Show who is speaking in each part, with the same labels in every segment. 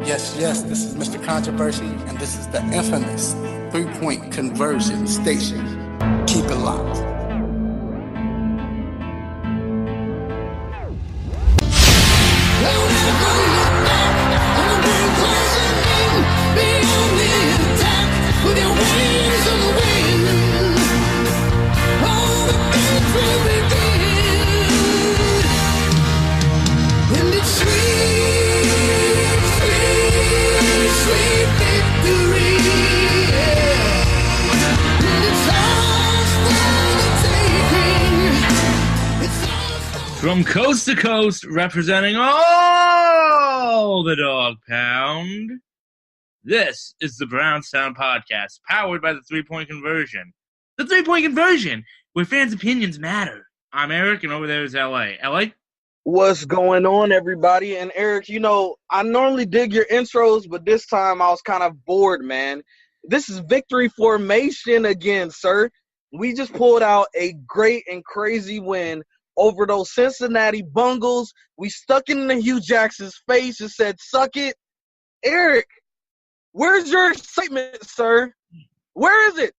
Speaker 1: Yes, this is Mr. Controversy, and this is the infamous three-point conversion station. Keep it locked.
Speaker 2: From coast to coast, representing all the dog pound, this is the Brownstown Podcast, powered by the three-point conversion. The three-point conversion, where fans' opinions matter. I'm Eric, and over there is L.A. L.A.?
Speaker 3: What's going on, everybody? And Eric, you know, I normally dig your intros, but this time I was kind of bored, man. This is victory formation again, sir. We just pulled out a great and crazy win over those Cincinnati Bungles. We stuck it in Hugh Jackson's face and said, suck it. Eric, where's your excitement, sir? Where is it?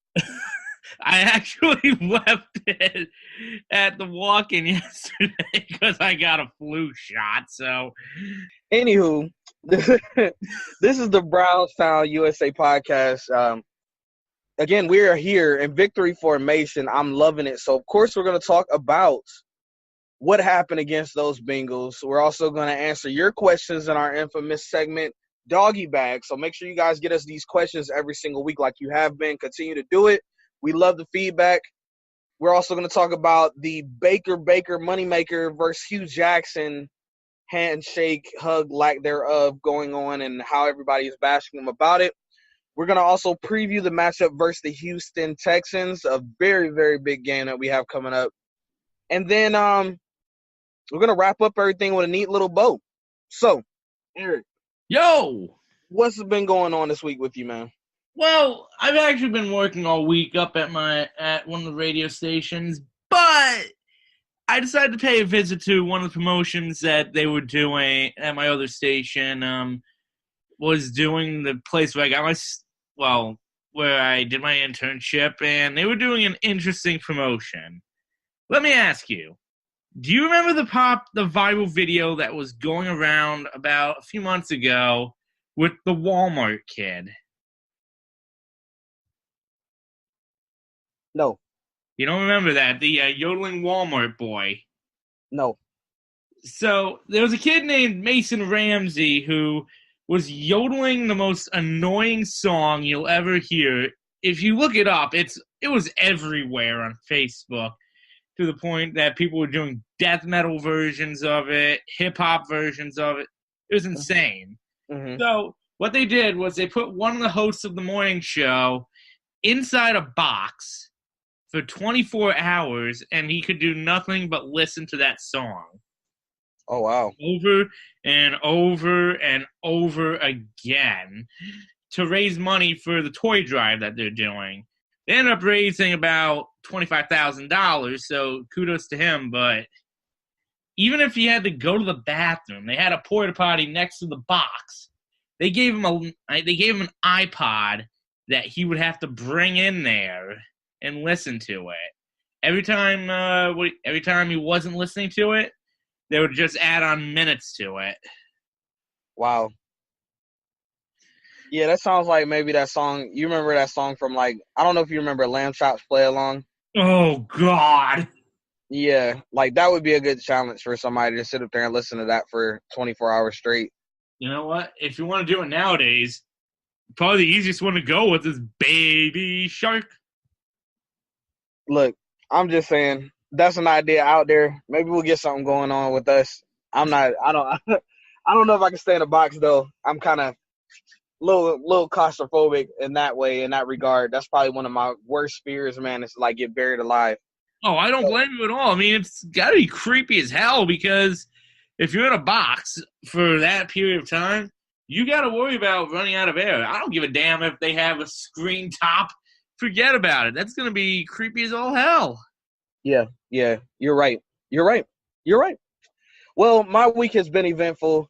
Speaker 2: I actually left it at the walk-in yesterday because I got a flu shot, so.
Speaker 3: Anywho, this is the BrownsTownUSA podcast. Again, we are here in victory formation. I'm loving it. So, of course, we're going to talk about what happened against those Bengals. We're also going to answer your questions in our infamous segment, Doggy Bag. So make sure you guys get us these questions every single week like you have been. Continue to do it. We love the feedback. We're also going to talk about the Baker Moneymaker versus Hugh Jackson handshake, hug, lack thereof going on and how everybody is bashing him about it. We're going to also preview the matchup versus the Houston Texans, a very, very big game that we have coming up. And then we're going to wrap up everything with a neat little bow. So, Eric.
Speaker 2: Yo!
Speaker 3: What's been going on this week with you, man?
Speaker 2: Well, I've actually been working all week up at one of the radio stations, but I decided to pay a visit to one of the promotions that they were doing at my other station. Was doing the place where I got where I did my internship, and they were doing an interesting promotion. Let me ask you, do you remember the viral video that was going around about a few months ago with the Walmart kid?
Speaker 3: No.
Speaker 2: You don't remember that? The yodeling Walmart boy?
Speaker 3: No.
Speaker 2: So there was a kid named Mason Ramsey who was yodeling the most annoying song you'll ever hear. If you look it up, it was everywhere on Facebook, to the point that people were doing death metal versions of it, hip-hop versions of it. It was insane. Mm-hmm. So what they did was they put one of the hosts of the morning show inside a box for 24 hours, and he could do nothing but listen to that song.
Speaker 3: Oh, wow.
Speaker 2: Over and over and over again to raise money for the toy drive that they're doing. They ended up raising about $25,000, so kudos to him. But even if he had to go to the bathroom, they had a porta potty next to the box. They gave him an iPod that he would have to bring in there and listen to it. Every time he wasn't listening to it, they would just add on minutes to it.
Speaker 3: Wow. Yeah, that sounds like maybe that song. You remember that song from, I don't know if you remember Lamb Chops Play Along.
Speaker 2: Oh, God.
Speaker 3: Yeah, that would be a good challenge for somebody to sit up there and listen to that for 24 hours straight.
Speaker 2: You know what? If you want to do it nowadays, probably the easiest one to go with is Baby Shark.
Speaker 3: Look, I'm just saying, that's an idea out there. Maybe we'll get something going on with us. I don't know if I can stay in a box, though. I'm kind of little claustrophobic in that way, in that regard. That's probably one of my worst fears, man, is to get buried alive.
Speaker 2: Oh, I don't blame you at all. I mean, it's got to be creepy as hell, because if you're in a box for that period of time, you got to worry about running out of air. I don't give a damn if they have a screen top. Forget about it. That's going to be creepy as all hell.
Speaker 3: Yeah, you're right. Well, my week has been eventful.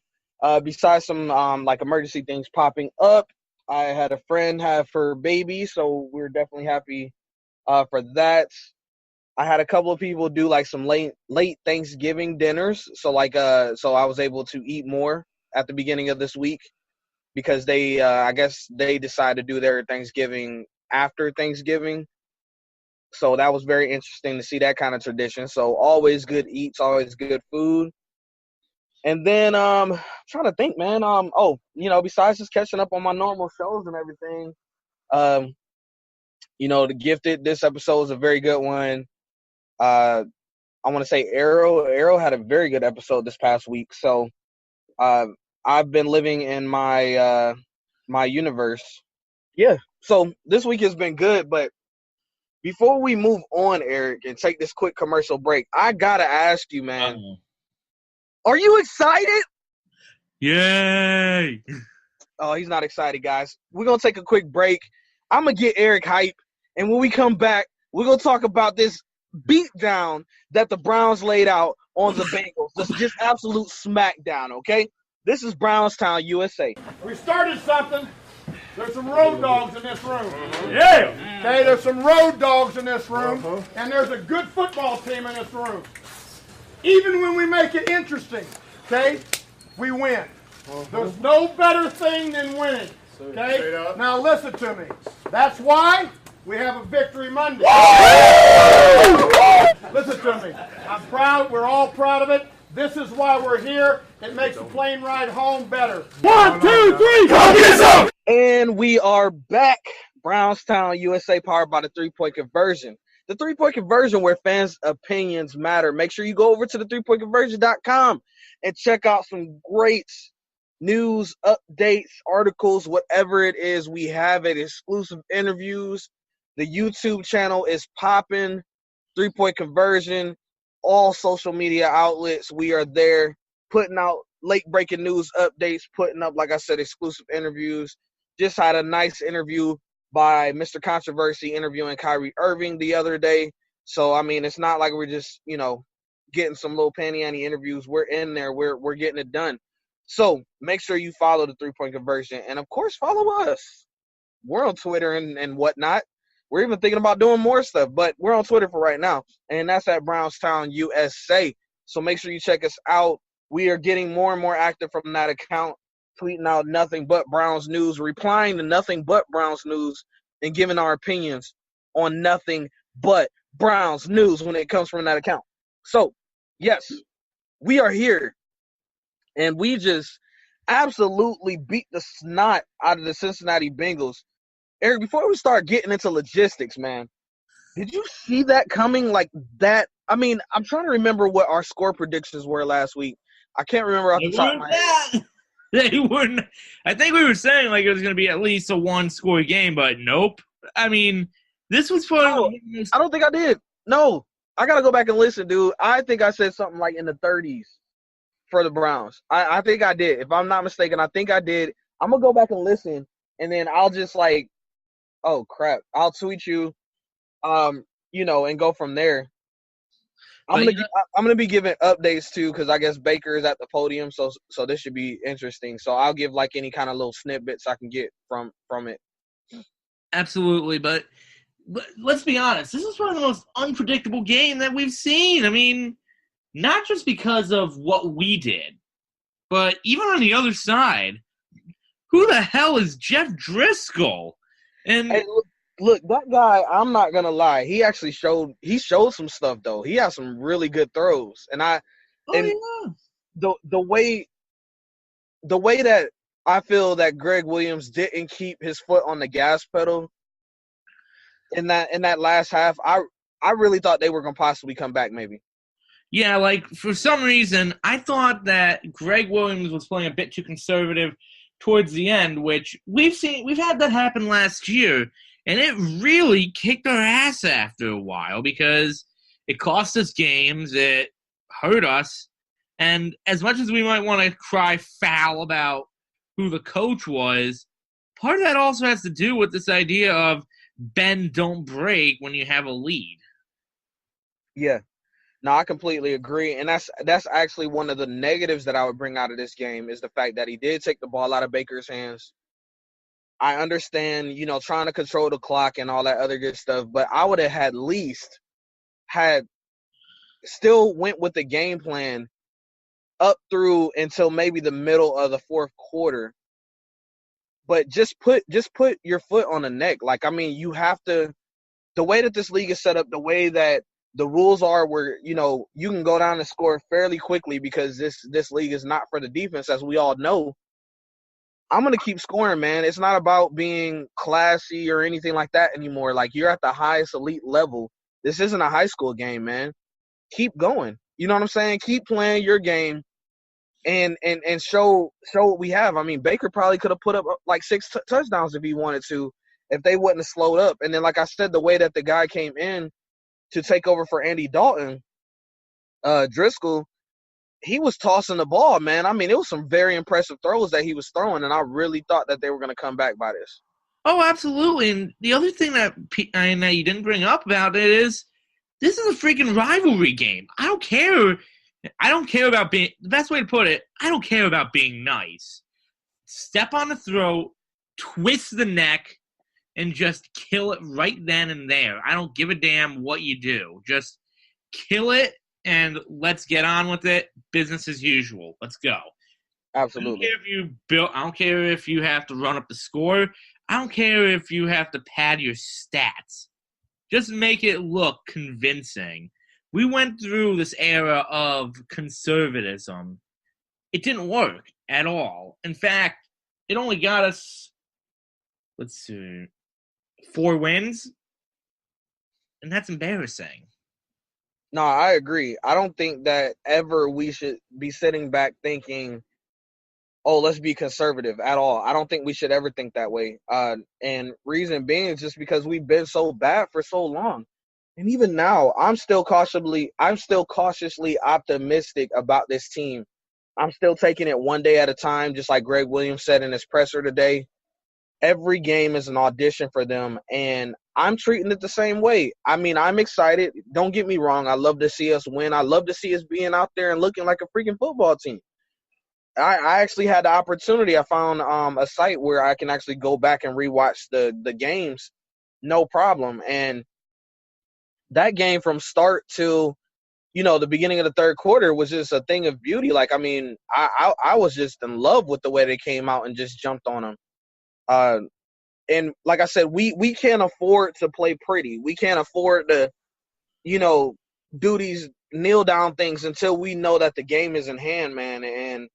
Speaker 3: Besides some like emergency things popping up, I had a friend have her baby, so we're definitely happy for that. I had a couple of people do like some late Thanksgiving dinners, so I was able to eat more at the beginning of this week because they I guess they decided to do their Thanksgiving after Thanksgiving. So that was very interesting to see that kind of tradition. So always good eats, always good food. And then I'm trying to think, man. Besides just catching up on my normal shows and everything, The Gifted, this episode is a very good one. I want to say Arrow had a very good episode this past week. So I've been living in my my universe. Yeah. So this week has been good, but before we move on, Eric, and take this quick commercial break, I gotta ask you, man. Are you excited?
Speaker 2: Yay!
Speaker 3: Oh, he's not excited, guys. We're going to take a quick break. I'm going to get Eric hype. And when we come back, we're going to talk about this beatdown that the Browns laid out on the Bengals. This is just absolute smackdown, okay? This is Brownstown, USA.
Speaker 4: We started something. There's some road dogs in this room. Yeah! Okay, there's some road dogs in this room. And there's a good football team in this room. Even when we make it interesting, okay, we win. There's no better thing than winning, okay? Now listen to me. That's why we have a Victory Monday. Listen to me. I'm proud. We're all proud of it. This is why we're here. It makes the plane ride home better. 1, 2, 3, come get some!
Speaker 3: And we are back. Brownstown, USA, powered by the 3-point conversion. The 3-point conversion, where fans' opinions matter. Make sure you go over to the 3pointconversion.com and check out some great news, updates, articles, whatever it is. We have it, exclusive interviews. The YouTube channel is popping. 3-point conversion, all social media outlets. We are there putting out late breaking news updates, putting up, like I said, exclusive interviews. Just had a nice interview by Mr. Controversy interviewing Kyrie Irving the other day. So, I mean, it's not like we're just, getting some little panty-anty interviews. We're in there. We're getting it done. So, make sure you follow the 3-point conversion. And, of course, follow us. We're on Twitter and whatnot. We're even thinking about doing more stuff, but we're on Twitter for right now. And that's at BrownsTownUSA. So, make sure you check us out. We are getting more and more active from that account, tweeting out nothing but Browns news, replying to nothing but Browns news, and giving our opinions on nothing but Browns news when it comes from that account. So, yes, we are here, and we just absolutely beat the snot out of the Cincinnati Bengals. Eric, before we start getting into logistics, man, did you see that coming like that? I mean, I'm trying to remember what our score predictions were last week. I can't remember off the top of my head.
Speaker 2: They wouldn't. I think we were saying like it was going to be at least a 1-score game, but nope. I mean, this was fun.
Speaker 3: No, I don't think I did. No, I got to go back and listen, dude. I think I said something like in the 30s for the Browns. I think I did. If I'm not mistaken, I think I did. I'm going to go back and listen, and then I'll just oh, crap. I'll tweet you, and go from there. I'm gonna be giving updates too, because I guess Baker is at the podium, so this should be interesting. So I'll give any kind of little snippets I can get from it.
Speaker 2: Absolutely, but let's be honest. This is one of the most unpredictable game that we've seen. I mean, not just because of what we did, but even on the other side, who the hell is Jeff Driscoll? And
Speaker 3: hey, look, that guy, I'm not gonna lie. He actually showed some stuff though. He has some really good throws, and the way that I feel that Greg Williams didn't keep his foot on the gas pedal in that last half, I really thought they were gonna possibly come back maybe.
Speaker 2: Yeah, for some reason, I thought that Greg Williams was playing a bit too conservative towards the end, which we've had that happen last year. And it really kicked our ass after a while because it cost us games, it hurt us, and as much as we might want to cry foul about who the coach was, part of that also has to do with this idea of bend, don't break when you have a lead.
Speaker 3: Yeah. No, I completely agree, and that's actually one of the negatives that I would bring out of this game is the fact that he did take the ball out of Baker's hands. I understand, trying to control the clock and all that other good stuff, but I would have at least had still went with the game plan up through until maybe the middle of the fourth quarter. But just put your foot on the neck. Like, I mean, you have to – the way that this league is set up, the way that the rules are where, you can go down and score fairly quickly because this league is not for the defense, as we all know. I'm going to keep scoring, man. It's not about being classy or anything like that anymore. Like, you're at the highest elite level. This isn't a high school game, man. Keep going. You know what I'm saying? Keep playing your game and show what we have. I mean, Baker probably could have put up like 6 touchdowns if he wanted to, if they wouldn't have slowed up. And then, like I said, the way that the guy came in to take over for Andy Dalton, Driscoll, he was tossing the ball, man. I mean, it was some very impressive throws that he was throwing, and I really thought that they were going to come back by this.
Speaker 2: Oh, absolutely. And the other thing that you didn't bring up about it is this is a freaking rivalry game. I don't care about being – the best way to put it, I don't care about being nice. Step on the throat, twist the neck, and just kill it right then and there. I don't give a damn what you do. Just kill it, and let's get on with it. Business as usual. Let's go.
Speaker 3: Absolutely.
Speaker 2: I don't care if you have to run up the score. I don't care if you have to pad your stats. Just make it look convincing. We went through this era of conservatism. It didn't work at all. In fact, it only got us, 4 wins, and that's embarrassing.
Speaker 3: No, I agree. I don't think that ever we should be sitting back thinking, oh, let's be conservative at all. I don't think we should ever think that way. And reason being is just because we've been so bad for so long. And even now, I'm still cautiously optimistic about this team. I'm still taking it one day at a time, just like Greg Williams said in his presser today. Every game is an audition for them, and I'm treating it the same way. I mean, I'm excited. Don't get me wrong. I love to see us win. I love to see us being out there and looking like a freaking football team. I actually had the opportunity. I found a site where I can actually go back and rewatch the games, no problem. And that game from start to, the beginning of the third quarter was just a thing of beauty. Like, I mean, I was just in love with the way they came out and just jumped on them. And like I said, we can't afford to play pretty. We can't afford to, do these kneel down things until we know that the game is in hand, man. And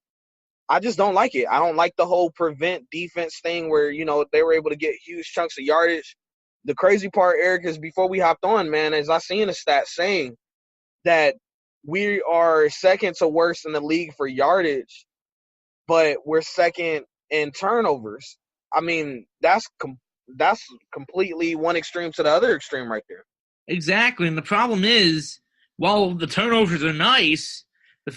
Speaker 3: I just don't like it. I don't like the whole prevent defense thing where, they were able to get huge chunks of yardage. The crazy part, Eric, is before we hopped on, man, is I seen a stat saying that we are second to worst in the league for yardage, but we're second in turnovers. I mean, that's completely one extreme to the other extreme right there.
Speaker 2: Exactly, and the problem is, while the turnovers are nice,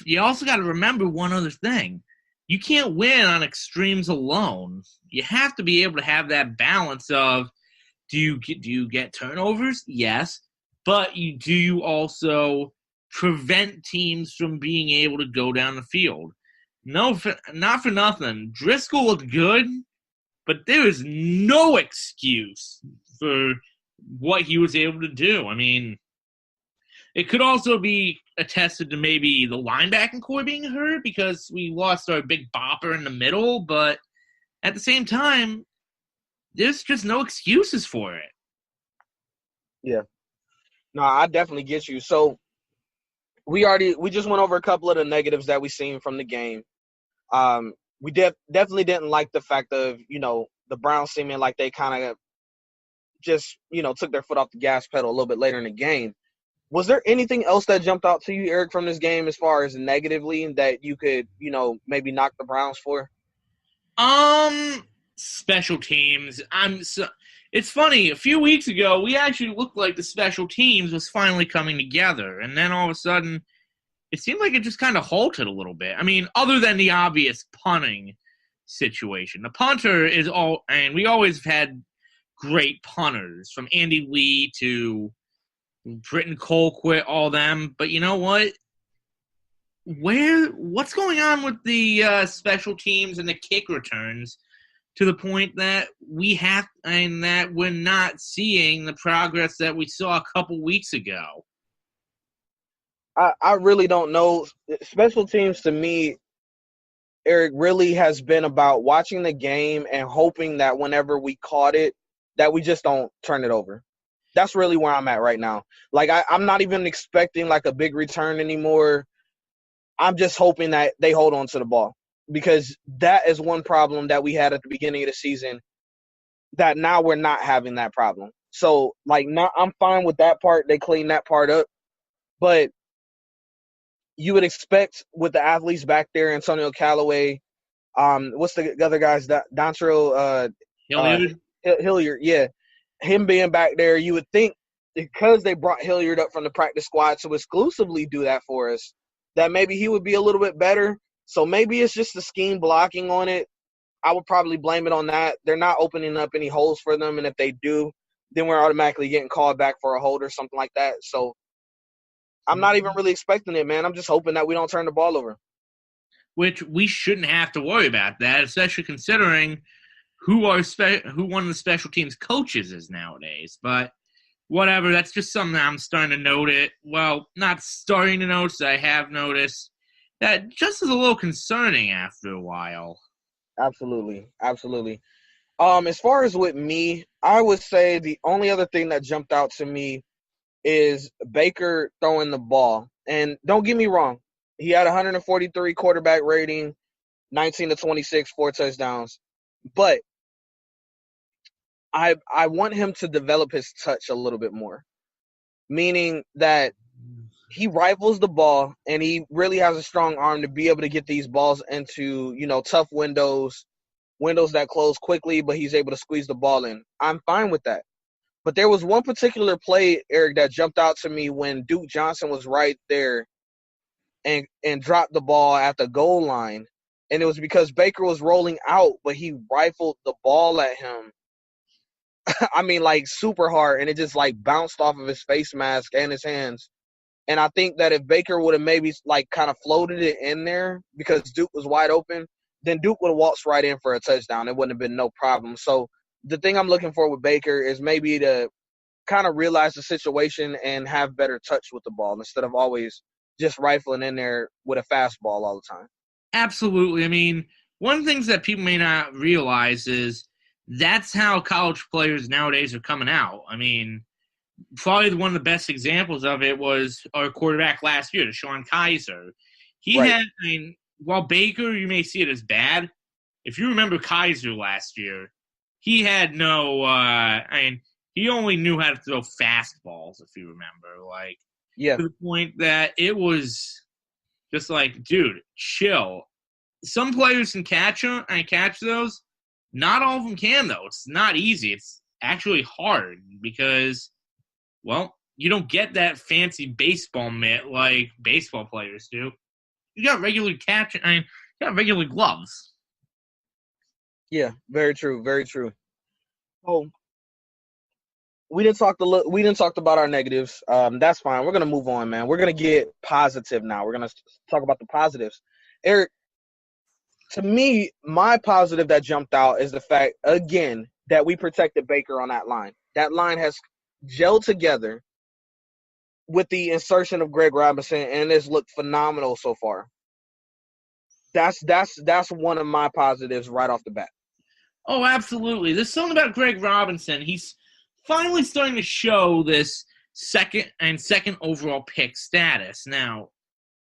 Speaker 2: you also got to remember one other thing. You can't win on extremes alone. You have to be able to have that balance of, do you get turnovers? Yes, but do you also prevent teams from being able to go down the field? No, not for nothing. Driscoll looked good, but there is no excuse for what he was able to do. I mean, it could also be attested to maybe the linebacking core being hurt because we lost our big bopper in the middle, but at the same time, there's just no excuses for it.
Speaker 3: Yeah. No, I definitely get you. So we just went over a couple of the negatives that we seen from the game. We definitely didn't like the fact of, the Browns seeming like they kind of just, took their foot off the gas pedal a little bit later in the game. Was there anything else that jumped out to you, Eric, from this game as far as negatively that you could, maybe knock the Browns for?
Speaker 2: Special teams. It's funny. A few weeks ago, we actually looked like the special teams was finally coming together, and then all of a sudden, it seemed like it just kind of halted a little bit. I mean, other than the obvious punting situation, the punter is and we always have had great punters, from Andy Lee to Britton Colquitt, all them. But you know what? What's going on with the special teams and the kick returns to the point that that we're not seeing the progress that we saw a couple weeks ago?
Speaker 3: I really don't know. Special teams to me, Eric, really has been about watching the game and hoping that whenever we caught it, that we just don't turn it over. That's really where I'm at right now. Like, I'm not even expecting, like, a big return anymore. I'm just hoping that they hold on to the ball, because that is one problem that we had at the beginning of the season that now we're not having that problem. So, like, now I'm fine with that part. They cleaned that part up. But you would expect with the athletes back there, Antonio Callaway, what's the other guys, Dontrell Hilliard, yeah, him being back there, you would think because they brought Hilliard up from the practice squad to exclusively do that for us, that maybe he would be a little bit better. So maybe it's just the scheme blocking on it. I would probably blame it on that. They're not opening up any holes for them, and if they do, then we're automatically getting called back for a hold or something like that. So I'm not even really expecting it, man. I'm just hoping that we don't turn the ball over.
Speaker 2: Which we shouldn't have to worry about that, especially considering who one of the special teams coaches is nowadays. But whatever, that's just something that I'm starting to note. Well, not starting to notice, I have noticed that just is a little concerning after a while.
Speaker 3: Absolutely. As far as with me, I would say the only other thing that jumped out to me is Baker throwing the ball. And don't get me wrong, he had 143 quarterback rating, 19 to 26, 4 touchdowns. But I want him to develop his touch a little bit more, meaning that he rifles the ball and he really has a strong arm to be able to get these balls into, tough windows that close quickly, but he's able to squeeze the ball in. I'm fine with that. But there was one particular play, Eric, that jumped out to me when Duke Johnson was right there and dropped the ball at the goal line. And it was because Baker was rolling out, but he rifled the ball at him. I mean, like, super hard, and it just, like, bounced off of his face mask and his hands. And I think that if Baker would have maybe, like, kind of floated it in there because Duke was wide open, then Duke would have waltzed right in for a touchdown. It wouldn't have been no problem. So the thing I'm looking for with Baker is maybe to kind of realize the situation and have better touch with the ball instead of always just rifling in there with a fastball all the time.
Speaker 2: Absolutely. I mean, one of the things that people may not realize is that's how college players nowadays are coming out. I mean, probably one of the best examples of it was our quarterback last year, Deshaun Kaiser. While Baker, you may see it as bad, if you remember Kaiser last year, he had he only knew how to throw fastballs, if you remember. Like,
Speaker 3: yeah,
Speaker 2: to the point that it was just like, dude, chill. Some players can catch those. Not all of them can, though. It's not easy. It's actually hard because, well, you don't get that fancy baseball mitt like baseball players do. You got regular you got regular gloves.
Speaker 3: Yeah, very true, very true. So we didn't talk about our negatives. That's fine. We're gonna move on, man. We're gonna get positive now. We're gonna talk about the positives. Eric, to me, my positive that jumped out is the fact, again, that we protected Baker on that line. That line has gelled together with the insertion of Greg Robinson, and it's looked phenomenal so far. That's one of my positives right off the bat.
Speaker 2: Oh, absolutely. There's something about Greg Robinson. He's finally starting to show this second overall pick status. Now,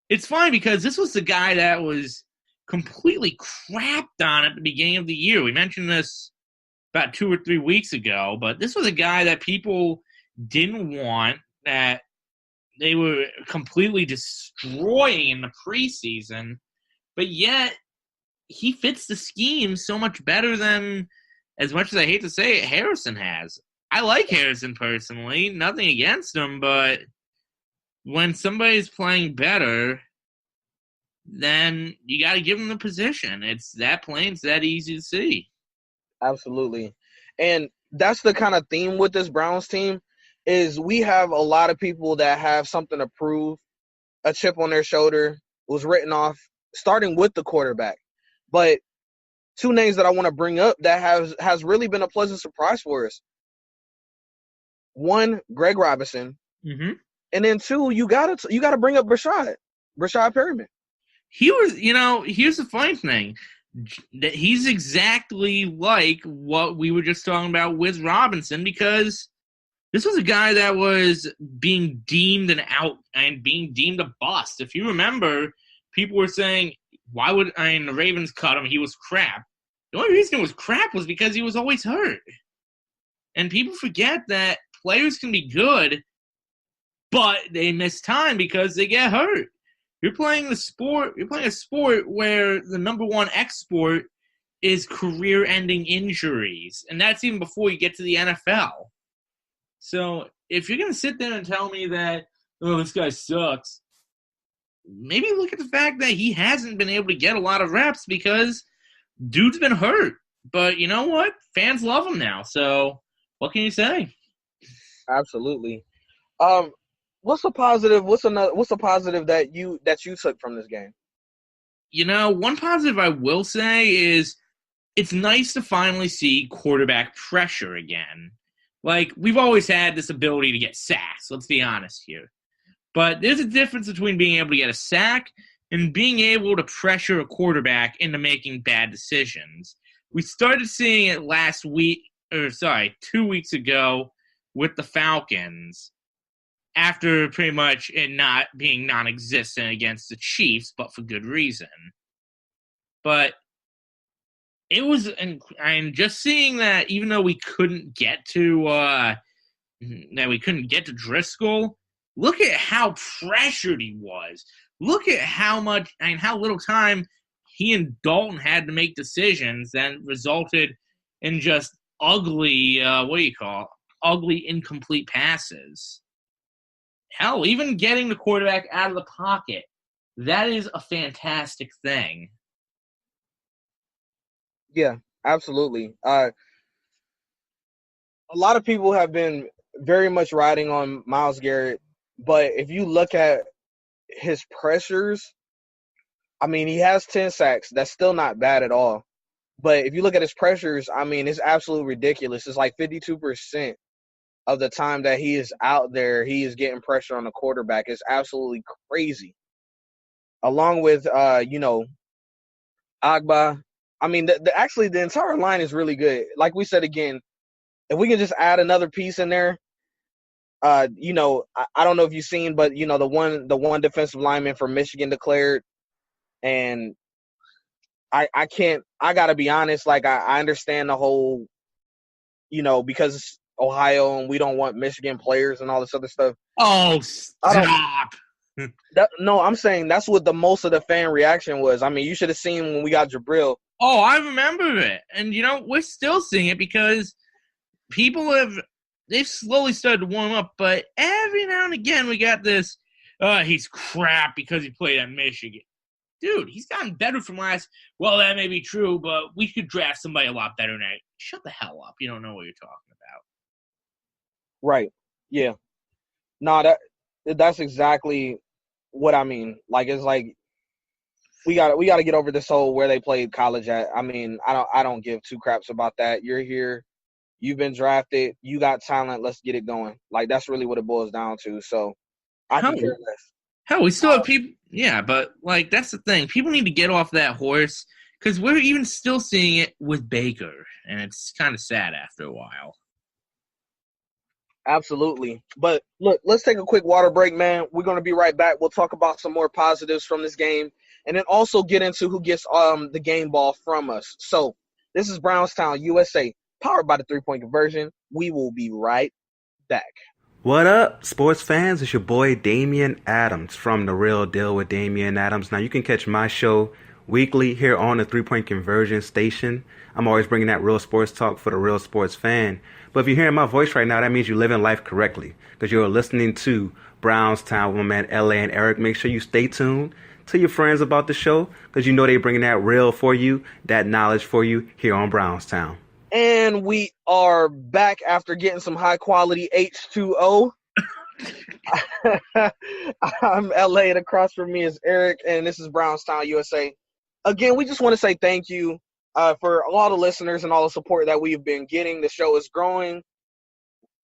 Speaker 2: it's fine because this was the guy that was completely crapped on at the beginning of the year. We mentioned this about 2 or 3 weeks ago, but this was a guy that people didn't want, that they were completely destroying in the preseason, but yet he fits the scheme so much better than, as much as I hate to say it, Harrison has. I like Harrison personally, nothing against him, but when somebody's playing better, then you got to give him the position. It's that plain, it's that easy to see.
Speaker 3: Absolutely. And that's the kind of theme with this Browns team. is we have a lot of people that have something to prove, a chip on their shoulder was written off, starting with the quarterback. But two names that I want to bring up that has really been a pleasant surprise for us. One, Greg Robinson, and then two, you gotta bring up Brashad Perryman.
Speaker 2: He was, here's the funny thing, that he's exactly like what we were just talking about with Robinson, because this was a guy that was being deemed being deemed a bust. If you remember, people were saying, the Ravens cut him, he was crap. The only reason it was crap was because he was always hurt. And people forget that players can be good, but they miss time because they get hurt. You're playing a sport where the number one export is career-ending injuries. And that's even before you get to the NFL. So if you're going to sit there and tell me that, oh, this guy sucks, maybe look at the fact that he hasn't been able to get a lot of reps because dude's been hurt. But you know what? Fans love him now. So what can you say?
Speaker 3: Absolutely. What's a positive? What's a positive that you took from this game?
Speaker 2: One positive I will say is it's nice to finally see quarterback pressure again. Like, we've always had this ability to get sacks, let's be honest here. But there's a difference between being able to get a sack and being able to pressure a quarterback into making bad decisions. We started seeing it 2 weeks ago with the Falcons, after pretty much it not being non-existent against the Chiefs, but for good reason. But it was, and just seeing that, even though we couldn't get to Driscoll, look at how pressured he was. Look at how little time he and Dalton had to make decisions that resulted in just ugly, ugly incomplete passes. Hell, even getting the quarterback out of the pocket, that is a fantastic thing.
Speaker 3: Yeah, absolutely. A lot of people have been very much riding on Myles Garrett, but if you look at his pressures, I mean, he has 10 sacks. That's still not bad at all. But if you look at his pressures, I mean, it's absolutely ridiculous. It's like 52% of the time that he is out there, he is getting pressure on the quarterback. It's absolutely crazy. Along with, Agba. I mean, the entire line is really good. Like we said again, if we can just add another piece in there, I don't know if you've seen, but the one defensive lineman from Michigan declared, and I gotta be honest, like I understand the whole, because it's Ohio and we don't want Michigan players and all this other stuff.
Speaker 2: Oh, stop.
Speaker 3: No, I'm saying that's what the most of the fan reaction was. I mean, you should have seen when we got Jabril.
Speaker 2: Oh, I remember it. And, we're still seeing it because they've slowly started to warm up, but every now and again we got this, he's crap because he played at Michigan. Dude, he's gotten better from last. Well, that may be true, but we could draft somebody a lot better than that. Shut the hell up. You don't know what you're talking about.
Speaker 3: Right. Yeah. No, that's exactly what I mean. Like, it's like we got to get over this whole where they played college at. I mean, I don't give two craps about that. You're here. You've been drafted. You got talent. Let's get it going. Like, that's really what it boils down to. So I can care less.
Speaker 2: Hell, we still have people. Yeah, but, like, that's the thing. People need to get off that horse because we're even still seeing it with Baker, and it's kind of sad after a while.
Speaker 3: Absolutely. But, look, let's take a quick water break, man. We're going to be right back. We'll talk about some more positives from this game and then also get into who gets the game ball from us. So, this is Brownstown, USA, powered by the 3-Point Conversion. We will be right back.
Speaker 5: What up, sports fans? It's your boy Damian Adams from The Real Deal with Damian Adams. Now, you can catch my show weekly here on the 3-Point Conversion station. I'm always bringing that real sports talk for the real sports fan. But if you're hearing my voice right now, that means you're living life correctly because you're listening to Brownstown with my man L.A. and Eric. Make sure you stay tuned. Tell your friends about the show because they're bringing that real for you, that knowledge for you here on Brownstown.
Speaker 3: And we are back after getting some high-quality H2O. I'm LA, and across from me is Eric, and this is Brownstown, USA. Again, we just want to say thank you for all the listeners and all the support that we've been getting. The show is growing.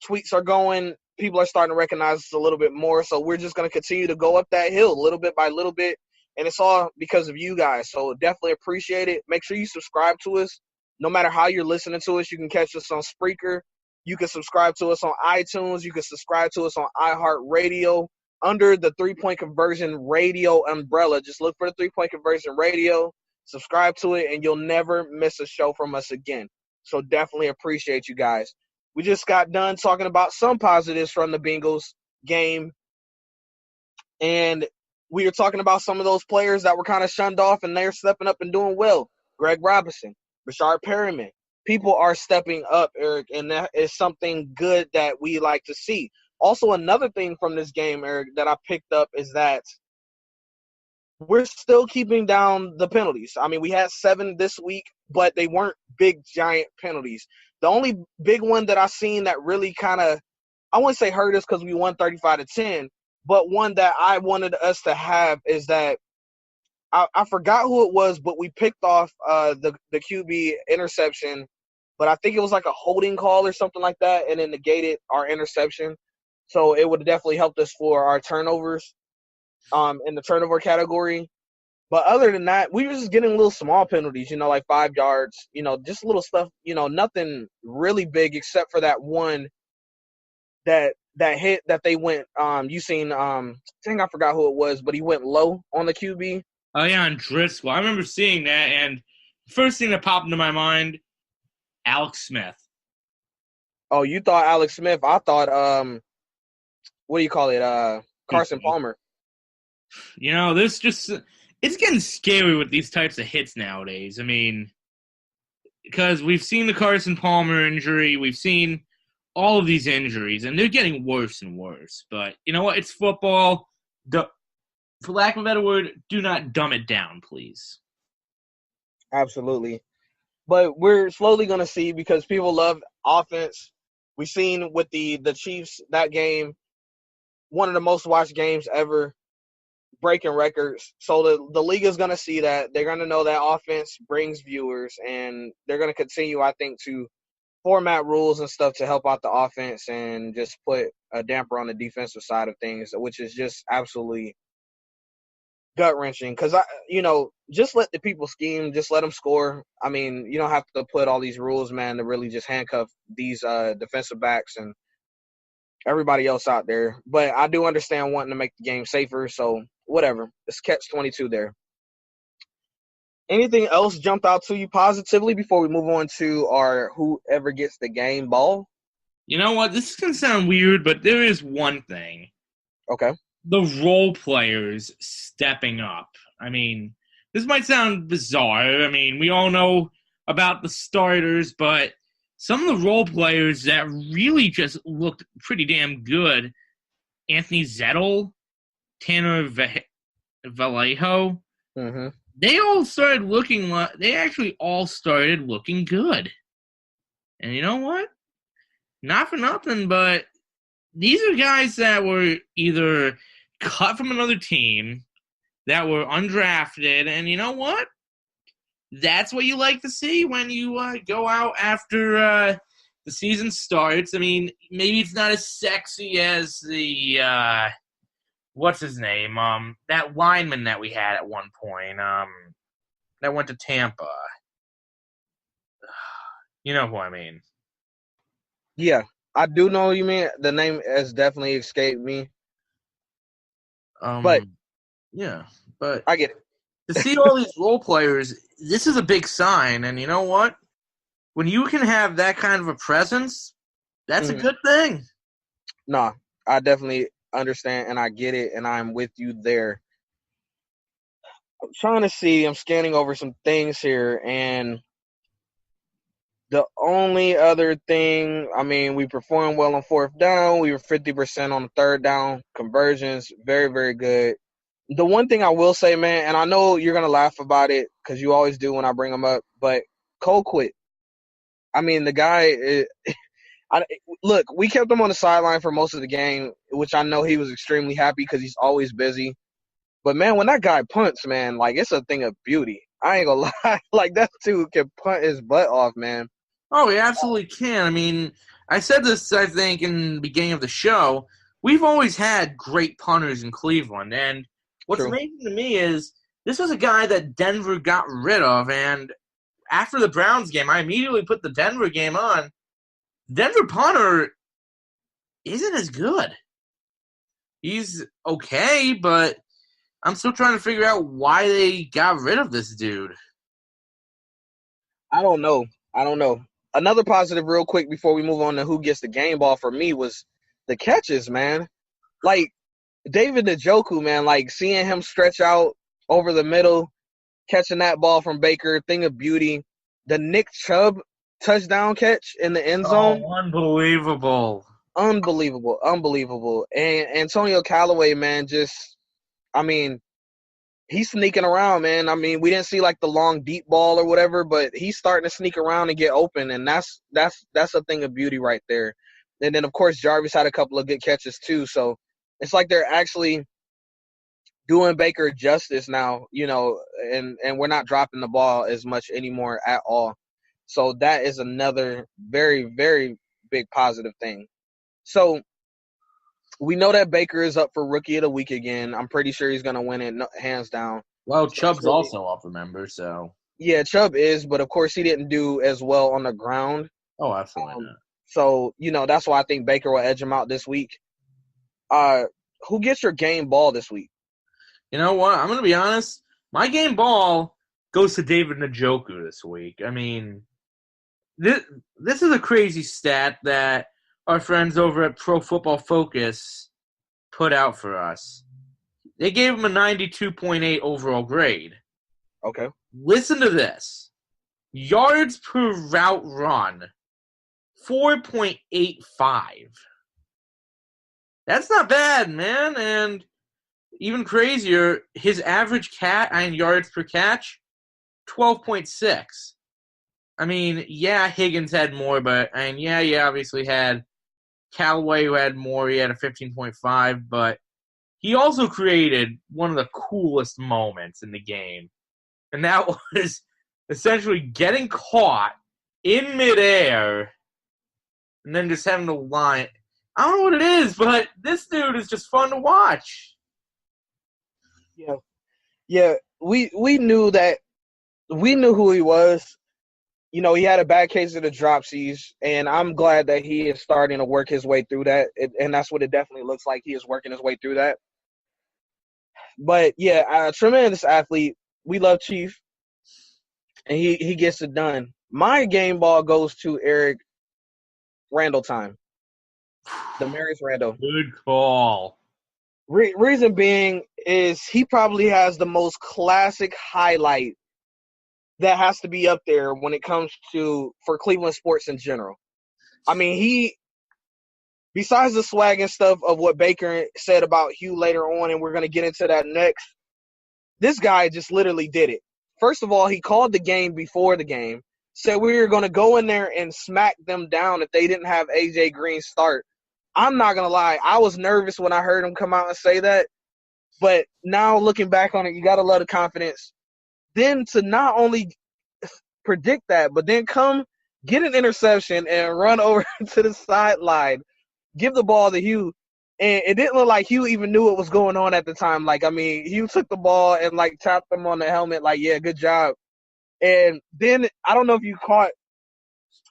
Speaker 3: Tweets are going. People are starting to recognize us a little bit more, so we're just going to continue to go up that hill little bit by little bit, and it's all because of you guys, so definitely appreciate it. Make sure you subscribe to us. No matter how you're listening to us, you can catch us on Spreaker. You can subscribe to us on iTunes. You can subscribe to us on iHeartRadio under the 3-Point Conversion Radio umbrella. Just look for the 3-Point Conversion Radio, subscribe to it, and you'll never miss a show from us again. So definitely appreciate you guys. We just got done talking about some positives from the Bengals game, and we were talking about some of those players that were kind of shunned off, and they're stepping up and doing well. Greg Robinson, Rashard Perriman. People are stepping up, Eric, and that is something good that we like to see. Also, another thing from this game, Eric, that I picked up is that we're still keeping down the penalties. I mean, we had 7 this week, but they weren't big, giant penalties. The only big one that I seen that really kind of, I wouldn't say hurt us because we won 35-10, but one that I wanted us to have is that I forgot who it was, but we picked off the QB interception, but I think it was like a holding call or something like that, and it negated our interception. So it would have definitely helped us for our turnovers in the turnover category. But other than that, we were just getting little small penalties, like 5 yards, just little stuff, nothing really big except for that one that hit that they went, you seen, I forgot who it was, but he went low on the QB.
Speaker 2: Oh, yeah, on Driscoll. I remember seeing that, and the first thing that popped into my mind, Alex Smith.
Speaker 3: Oh, you thought Alex Smith. I thought, what do you call it, Carson Palmer.
Speaker 2: This just – it's getting scary with these types of hits nowadays. I mean, because we've seen the Carson Palmer injury. We've seen all of these injuries, and they're getting worse and worse. But you know what? It's football. For lack of a better word, do not dumb it down, please.
Speaker 3: Absolutely. But we're slowly going to see, because people love offense. We've seen with the Chiefs, that game, one of the most watched games ever, breaking records. So the league is going to see that. They're going to know that offense brings viewers, and they're going to continue, I think, to format rules and stuff to help out the offense and just put a damper on the defensive side of things, which is just absolutely gut-wrenching. Because, just let the people scheme. Just let them score. I mean, you don't have to put all these rules, man, to really just handcuff these defensive backs and everybody else out there. But I do understand wanting to make the game safer, so whatever. It's catch-22 there. Anything else jumped out to you positively before we move on to our whoever gets the game ball?
Speaker 2: You know what? This is going to sound weird, but there is one thing.
Speaker 3: Okay.
Speaker 2: The role players stepping up. I mean, this might sound bizarre. I mean, we all know about the starters, but some of the role players that really just looked pretty damn good, Anthony Zettel, Tanner Vallejo, they all started looking like – they actually all started looking good. And you know what? Not for nothing, but these are guys that were either cut from another team, that were undrafted, and you know what? That's what you like to see when you go out after the season starts. I mean, maybe it's not as sexy as the what's his name? That lineman that we had at one point. That went to Tampa. You know who I mean?
Speaker 3: Yeah, I do know what you mean. The name has definitely escaped me. But
Speaker 2: yeah, but
Speaker 3: I get it.
Speaker 2: To see all these role players, this is a big sign. And you know what? When you can have that kind of a presence, that's a good thing.
Speaker 3: No, I definitely understand, and I get it, and I'm with you there. I'm trying to see. I'm scanning over some things here, and the only other thing, I mean, we performed well on 4th down. We were 50% on the 3rd down. Conversions, very, very good. The one thing I will say, man, and I know you're going to laugh about it because you always do when I bring them up, but Colquitt, I mean, the guy look, we kept him on the sideline for most of the game, which I know he was extremely happy because he's always busy. But, man, when that guy punts, man, like, it's a thing of beauty. I ain't gonna lie. Like, that dude can punt his butt off, man.
Speaker 2: Oh, he absolutely can. I mean, I said this, I think, in the beginning of the show. We've always had great punters in Cleveland. And what's amazing to me is this was a guy that Denver got rid of. And after the Browns game, I immediately put the Denver game on. Denver punter isn't as good. He's okay, but I'm still trying to figure out why they got rid of this dude.
Speaker 3: I don't know. Another positive real quick before we move on to who gets the game ball for me was the catches, man. Like, David Njoku, man, like, seeing him stretch out over the middle, catching that ball from Baker, thing of beauty. The Nick Chubb touchdown catch in the end zone.
Speaker 2: Oh, unbelievable.
Speaker 3: Unbelievable. And Antonio Callaway, man, just, I mean, he's sneaking around, man. I mean, we didn't see like the long deep ball or whatever, but he's starting to sneak around and get open, and that's a thing of beauty right there. And then of course Jarvis had a couple of good catches too, so it's like they're actually doing Baker justice now, you know, and we're not dropping the ball as much anymore at all. So that is another very, very big positive thing. So we know that Baker is up for Rookie of the Week again. I'm pretty sure he's going to win it hands down.
Speaker 2: Well, Chubb's also up, remember, so.
Speaker 3: Yeah, Chubb is, but of course he didn't do as well on the ground.
Speaker 2: Oh, absolutely not.
Speaker 3: So, you know, that's why I think Baker will edge him out this week. Who gets your game ball this week?
Speaker 2: You know what? I'm going to be honest. My game ball goes to David Njoku this week. I mean, this is a crazy stat that our friends over at Pro Football Focus put out for us. They gave him a 92.8 overall grade.
Speaker 3: Okay.
Speaker 2: Listen to this. Yards per route run, 4.85. That's not bad, man. And even crazier, his average yards per catch, 12.6. I mean, yeah, Higgins had more, but he obviously had Callaway, who had more. He had a 15.5, but he also created one of the coolest moments in the game, and that was essentially getting caught in midair and then just having to line. I don't know what it is, but this dude is just fun to watch.
Speaker 3: Yeah. We knew that. We knew who he was. You know, he had a bad case of the dropsies, and I'm glad that he is starting to work his way through that, and that's what it definitely looks like. He is working his way through that. But, yeah, a tremendous athlete. We love Chief, and he gets it done. My game ball goes to Eric Randall time. Demarius Randall.
Speaker 2: Good call.
Speaker 3: Reason being is he probably has the most classic highlight that has to be up there when it comes to for Cleveland sports in general. I mean, he, besides the swag and stuff of what Baker said about Hugh later on, and we're going to get into that next, this guy just literally did it. First of all, he called the game before the game, said we were going to go in there and smack them down if they didn't have A.J. Green start. I'm not going to lie. I was nervous when I heard him come out and say that, but now looking back on it, you got to love the confidence. Then to not only predict that, but then come get an interception and run over to the sideline, give the ball to Hugh. And it didn't look like Hugh even knew what was going on at the time. Like, I mean, Hugh took the ball and, like, tapped him on the helmet, like, yeah, good job. And then I don't know if you caught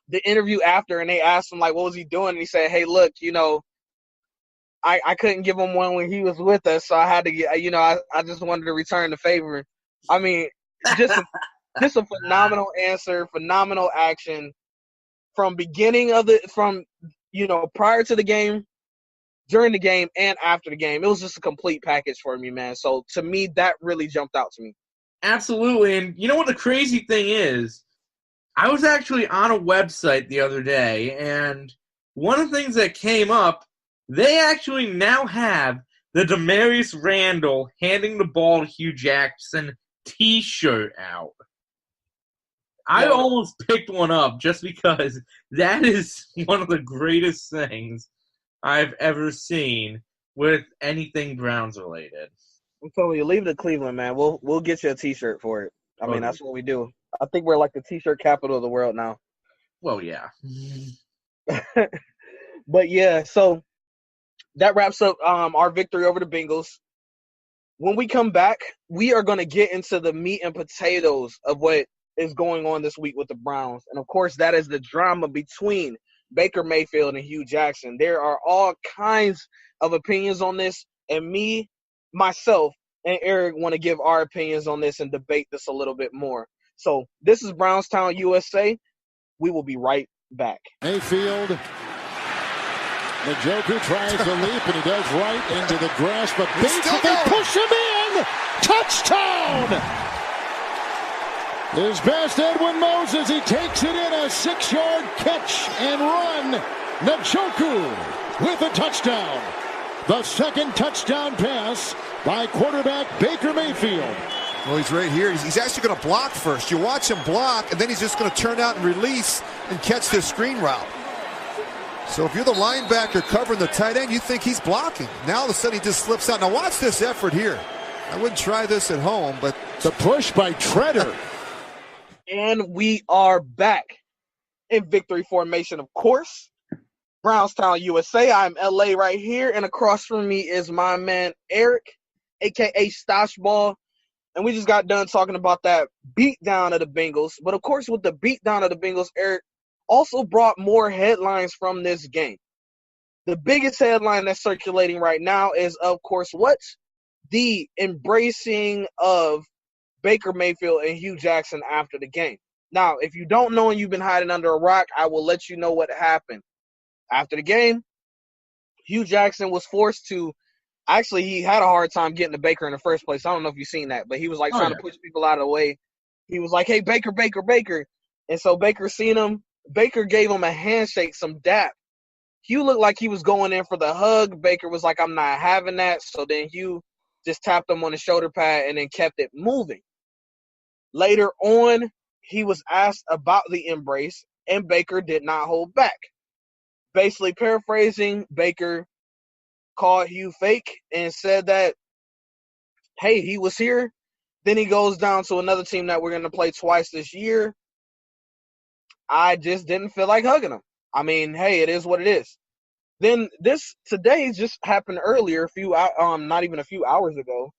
Speaker 3: the interview after, and they asked him, like, what was he doing? And he said, hey, look, you know, I couldn't give him one when he was with us, so I had to get, you know, I just wanted to return the favor. I mean, just a phenomenal answer, phenomenal action from beginning of from, you know, prior to the game, during the game, and after the game. It was just a complete package for me, man. So to me, that really jumped out to me.
Speaker 2: Absolutely. And you know what the crazy thing is? I was actually on a website the other day, and one of the things that came up, they actually now have the Demarius Randall handing the ball to Hugh Jackson T-shirt out. I almost picked one up just because that is one of the greatest things I've ever seen with anything Browns related.
Speaker 3: I'm telling you, leave it to Cleveland, man. We'll get you a T-shirt for it. I mean, that's what we do. I think we're like the T-shirt capital of the world now.
Speaker 2: Well, yeah.
Speaker 3: But yeah, so that wraps up our victory over the Bengals. When we come back, we are going to get into the meat and potatoes of what is going on this week with the Browns. And, of course, that is the drama between Baker Mayfield and Hugh Jackson. There are all kinds of opinions on this, and myself, and Eric want to give our opinions on this and debate this a little bit more. So this is Brownstown, USA. We will be right back.
Speaker 6: Mayfield. The Joker tries to leap, and he does right into the grass, but they push him in. Touchdown! His best, Edwin Moses. He takes it in a 6-yard catch and run. Njoku with a touchdown. The second touchdown pass by quarterback Baker Mayfield.
Speaker 7: Well, he's right here. He's actually going to block first. You watch him block, and then he's just going to turn out and release and catch this screen route. So if you're the linebacker covering the tight end, you think he's blocking. Now all of a sudden he just slips out. Now watch this effort here. I wouldn't try this at home, but
Speaker 6: the push by Treader.
Speaker 3: And we are back in victory formation, of course. Brownstown, USA. I'm LA right here, and across from me is my man Eric, a.k.a. Stoshball. And we just got done talking about that beatdown of the Bengals. But, of course, with the beatdown of the Bengals, Eric also brought more headlines from this game. The biggest headline that's circulating right now is, of course, what's the embracing of Baker Mayfield and Hugh Jackson after the game. Now, if you don't know and you've been hiding under a rock, I will let you know what happened. After the game, Hugh Jackson was forced to – actually, he had a hard time getting to Baker in the first place. I don't know if you've seen that, but he was, trying to push people out of the way. He was like, hey, Baker, Baker, Baker. And so Baker seen him. Baker gave him a handshake, some dap. Hugh looked like he was going in for the hug. Baker was like, I'm not having that. So then Hugh just tapped him on the shoulder pad and then kept it moving. Later on, he was asked about the embrace, and Baker did not hold back. Basically paraphrasing, Baker called Hugh fake and said that, hey, he was here. Then he goes down to another team that we're going to play twice this year. I just didn't feel like hugging him. I mean, hey, it is what it is. Then today just happened earlier, not even a few hours ago.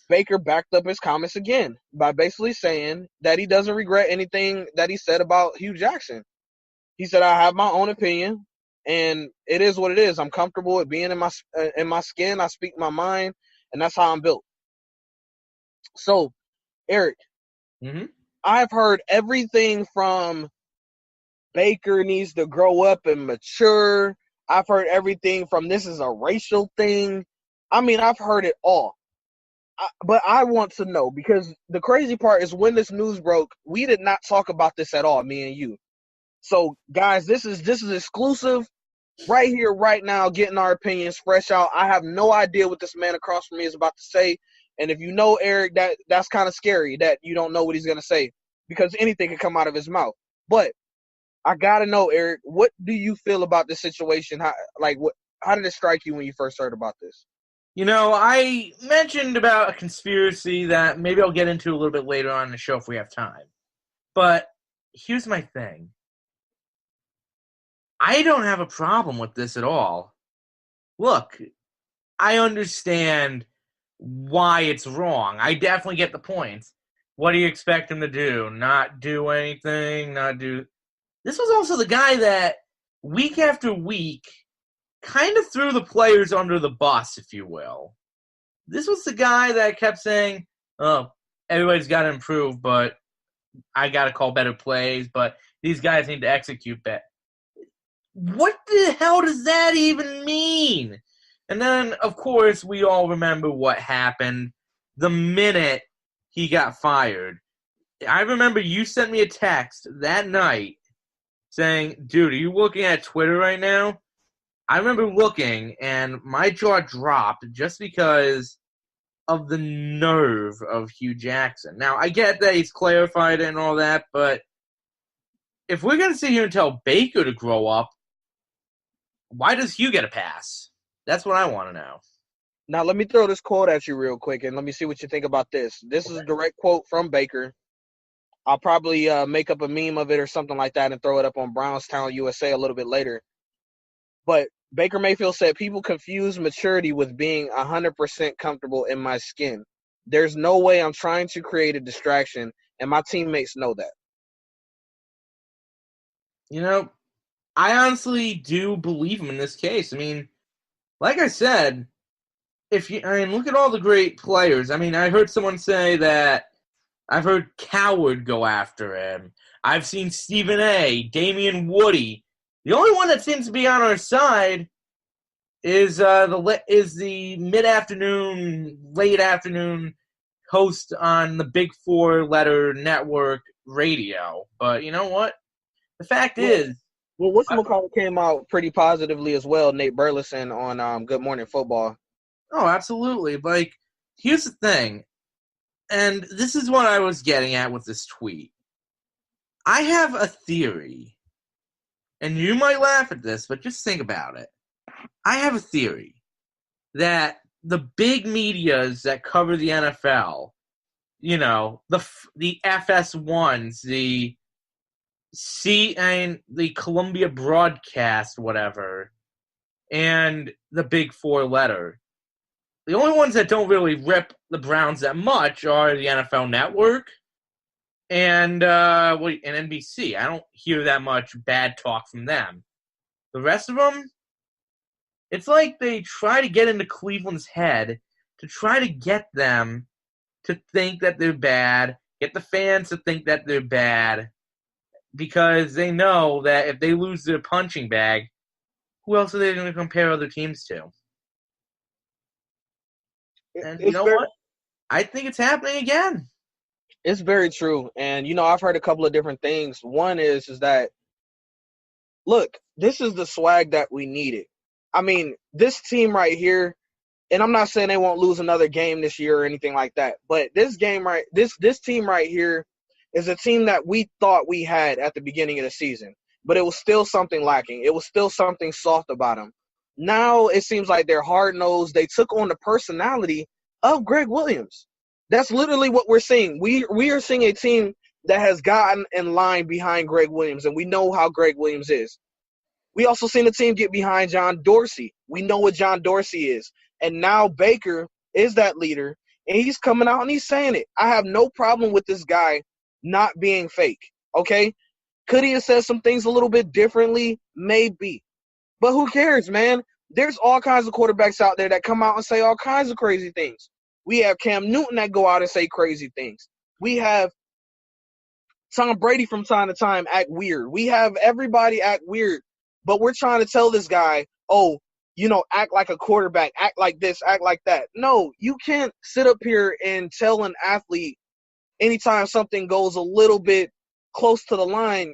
Speaker 3: Baker backed up his comments again by basically saying that he doesn't regret anything that he said about Hugh Jackson. He said, I have my own opinion, and it is what it is. I'm comfortable with being in my skin. I speak my mind, and that's how I'm built. So, Eric, I've heard everything from Baker needs to grow up and mature. I've heard everything from this is a racial thing. I mean, I've heard it all. But I want to know, because the crazy part is when this news broke, we did not talk about this at all, me and you. So, guys, this is exclusive right here, right now, getting our opinions fresh out. I have no idea what this man across from me is about to say. And if you know Eric, that's kind of scary that you don't know what he's going to say, because anything can come out of his mouth. But I got to know, Eric, what do you feel about this situation? How did it strike you when you first heard about this?
Speaker 2: You know, I mentioned about a conspiracy that maybe I'll get into a little bit later on in the show if we have time. But here's my thing. I don't have a problem with this at all. Look, I understand why it's wrong. I definitely get the point. What do you expect him to do? Not do anything, This was also the guy that week after week kind of threw the players under the bus, if you will. This was the guy that kept saying, oh, everybody's got to improve, but I got to call better plays, but these guys need to execute better. What the hell does that even mean? And then, of course, we all remember what happened the minute he got fired. I remember you sent me a text that night saying, dude, are you looking at Twitter right now? I remember looking, and my jaw dropped just because of the nerve of Hugh Jackson. Now, I get that he's clarified it and all that, but if we're going to sit here and tell Baker to grow up, why does Hugh get a pass? That's what I want to know.
Speaker 3: Now, let me throw this quote at you real quick, and let me see what you think about this. This is a direct quote from Baker. I'll probably make up a meme of it or something like that and throw it up on BrownsTownUSA a little bit later. But Baker Mayfield said, people confuse maturity with being 100% comfortable in my skin. There's no way I'm trying to create a distraction, and my teammates know that.
Speaker 2: You know, I honestly do believe him in this case. I mean, like I said, look at all the great players. I mean, I heard someone say that I've heard Coward go after him. I've seen Stephen A., Damian Woody. The only one that seems to be on our side is the mid-afternoon, late afternoon host on the big four-letter network radio. But you know what? The fact is,
Speaker 3: well, whatchamacallit came out pretty positively as well. Nate Burleson on Good Morning Football.
Speaker 2: Oh, absolutely. Like, here's the thing, and this is what I was getting at with this tweet. I have a theory, and you might laugh at this, but just think about it. I have a theory that the big medias that cover the NFL, you know, the FS1s, the Columbia Broadcast, whatever, and the big four-letter. The only ones that don't really rip the Browns that much are the NFL Network and NBC. I don't hear that much bad talk from them. The rest of them, it's like they try to get into Cleveland's head to try to get them to think that they're bad, get the fans to think that they're bad, because they know that if they lose their punching bag, who else are they going to compare other teams to? And you know what? I think it's happening again.
Speaker 3: It's very true. And, you know, I've heard a couple of different things. One is that, look, this is the swag that we needed. I mean, this team right here, and I'm not saying they won't lose another game this year or anything like that, but this team right here is a team that we thought we had at the beginning of the season, but it was still something lacking. It was still something soft about them. Now it seems like they're hard-nosed. They took on the personality of Greg Williams. That's literally what we're seeing. We are seeing a team that has gotten in line behind Greg Williams, and we know how Greg Williams is. We also seen the team get behind John Dorsey. We know what John Dorsey is. And now Baker is that leader, and he's coming out and he's saying it. I have no problem with this guy not being fake, okay? Could he have said some things a little bit differently? Maybe. But who cares, man? There's all kinds of quarterbacks out there that come out and say all kinds of crazy things. We have Cam Newton that go out and say crazy things. We have Tom Brady from time to time act weird. We have everybody act weird. But we're trying to tell this guy, oh, you know, act like a quarterback, act like this, act like that. No, you can't sit up here and tell an athlete anytime something goes a little bit close to the line.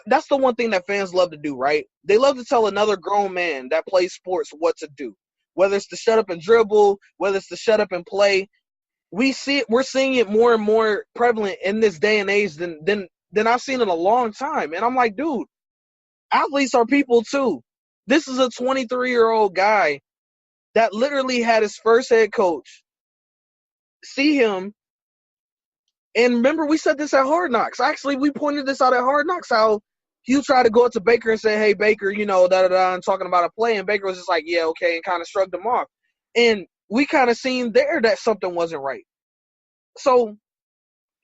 Speaker 3: That's the one thing that fans love to do, right? They love to tell another grown man that plays sports what to do. Whether it's to shut up and dribble, whether it's to shut up and play. We're seeing it more and more prevalent in this day and age than I've seen in a long time. And I'm like, dude, athletes are people too. This is a 23-year-old guy that literally had his first head coach see him. And remember, we said this at Hard Knocks. Actually, we pointed this out at Hard Knocks, how Hugh tried to go up to Baker and say, hey, Baker, you know, da-da-da, and talking about a play. And Baker was just like, yeah, okay, and kind of shrugged him off. And we kind of seen there that something wasn't right. So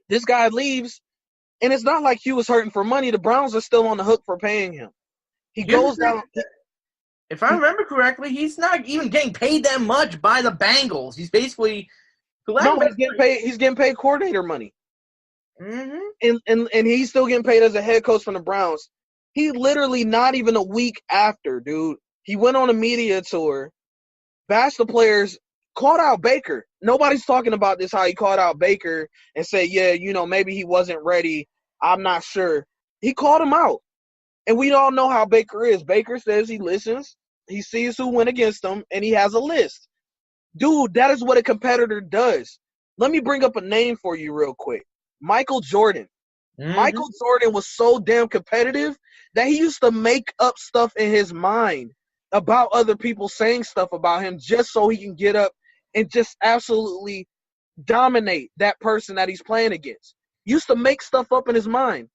Speaker 3: this guy leaves, and it's not like Hugh was hurting for money. The Browns are still on the hook for paying him. He goes down.
Speaker 2: If I remember correctly, he's not even getting paid that much by the Bengals. He's basically he's getting paid coordinator money.
Speaker 3: Mm-hmm. And he's still getting paid as a head coach from the Browns. He literally not even a week after, dude. He went on a media tour, bashed the players, called out Baker. Nobody's talking about this, how he called out Baker and said, yeah, you know, maybe he wasn't ready. I'm not sure. He called him out. And we all know how Baker is. Baker says he listens, he sees who went against him, and he has a list. Dude, that is what a competitor does. Let me bring up a name for you real quick. Michael Jordan. Michael Jordan was so damn competitive that he used to make up stuff in his mind about other people saying stuff about him just so he can get up and just absolutely dominate that person that he's playing against. He used to make stuff up in his mind.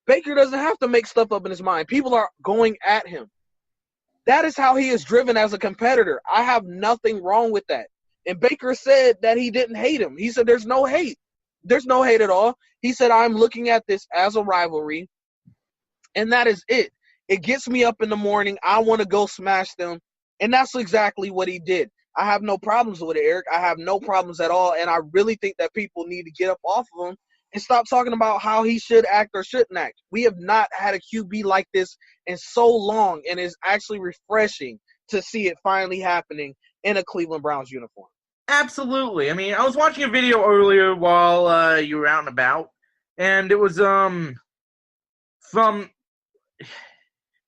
Speaker 3: Baker doesn't have to make stuff up in his mind. People are going at him. That is how he is driven as a competitor. I have nothing wrong with that. And Baker said that he didn't hate him. He said there's no hate. There's no hate at all. He said, I'm looking at this as a rivalry, and that is it. It gets me up in the morning. I want to go smash them, and that's exactly what he did. I have no problems with it, Eric. I have no problems at all, and I really think that people need to get up off of him and stop talking about how he should act or shouldn't act. We have not had a QB like this in so long, and it's actually refreshing to see it finally happening in a Cleveland Browns uniform.
Speaker 2: Absolutely. I mean, I was watching a video earlier while you were out and about, and it was from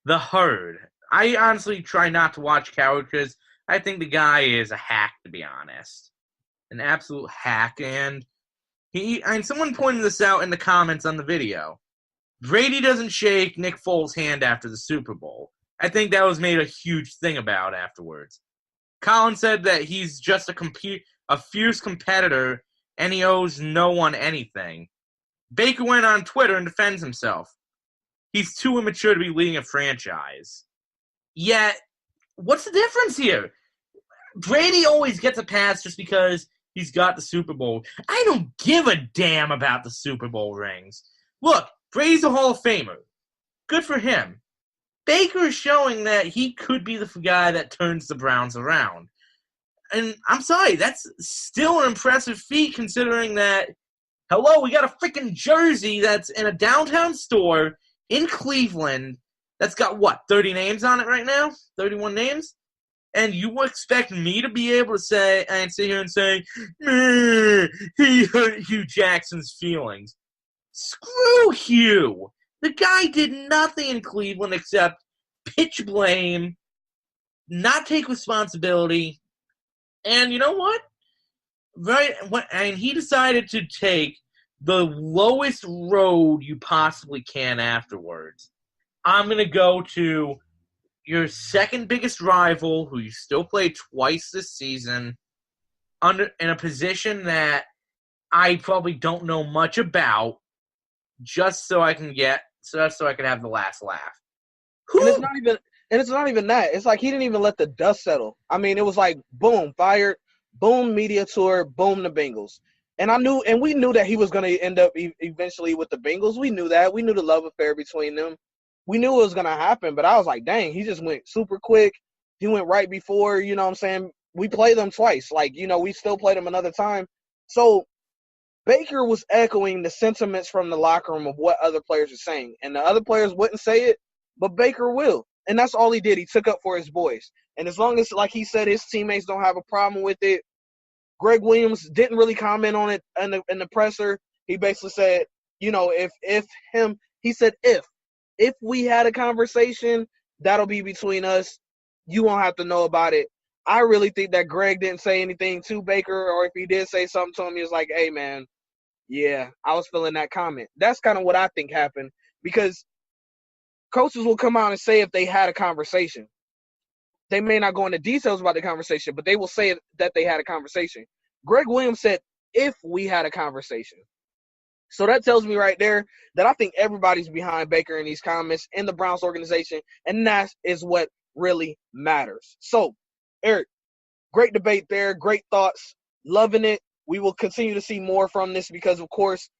Speaker 2: The Herd. I honestly try not to watch Coward because I think the guy is a hack, to be honest. An absolute hack. And someone pointed this out in the comments on the video. Brady doesn't shake Nick Foles' hand after the Super Bowl. I think that was made a huge thing about afterwards. Colin said that he's just a fierce competitor and he owes no one anything. Baker went on Twitter and defends himself. He's too immature to be leading a franchise. Yet, what's the difference here? Brady always gets a pass just because he's got the Super Bowl. I don't give a damn about the Super Bowl rings. Look, Brady's a Hall of Famer. Good for him. Baker is showing that he could be the guy that turns the Browns around. And I'm sorry, that's still an impressive feat considering that, hello, we got a freaking jersey that's in a downtown store in Cleveland that's got, 30 names on it right now? 31 names? And you expect me to be able to say, and sit here and say, he hurt Hugh Jackson's feelings. Screw Hugh! The guy did nothing in Cleveland except pitch blame, not take responsibility, and you know what? And he decided to take the lowest road you possibly can afterwards. I'm going to go to your second biggest rival, who you still play twice this season, in a position that I probably don't know much about, just so I can have the last laugh.
Speaker 3: And it's not even that. It's like he didn't even let the dust settle. I mean, it was like boom, fired, boom, media tour, boom, the Bengals. And we knew that he was going to end up eventually with the Bengals. We knew that. We knew the love affair between them. We knew it was going to happen, but I was like, dang, he just went super quick. He went right before, you know what I'm saying? We played them twice. Like, we still played them another time. So Baker was echoing the sentiments from the locker room of what other players are saying. And the other players wouldn't say it, but Baker will. And that's all he did. He took up for his boys. And as long as, like he said, his teammates don't have a problem with it, Greg Williams didn't really comment on it in the presser. He basically said, if we had a conversation, that'll be between us. You won't have to know about it. I really think that Greg didn't say anything to Baker, or if he did say something to him, he was like, hey, man, yeah, I was feeling that comment. That's kind of what I think happened, because coaches will come out and say if they had a conversation. They may not go into details about the conversation, but they will say that they had a conversation. Greg Williams said, if we had a conversation. So that tells me right there that I think everybody's behind Baker in these comments in the Browns organization, and that is what really matters. So, Eric, great debate there, great thoughts, loving it. We will continue to see more from this because, of course,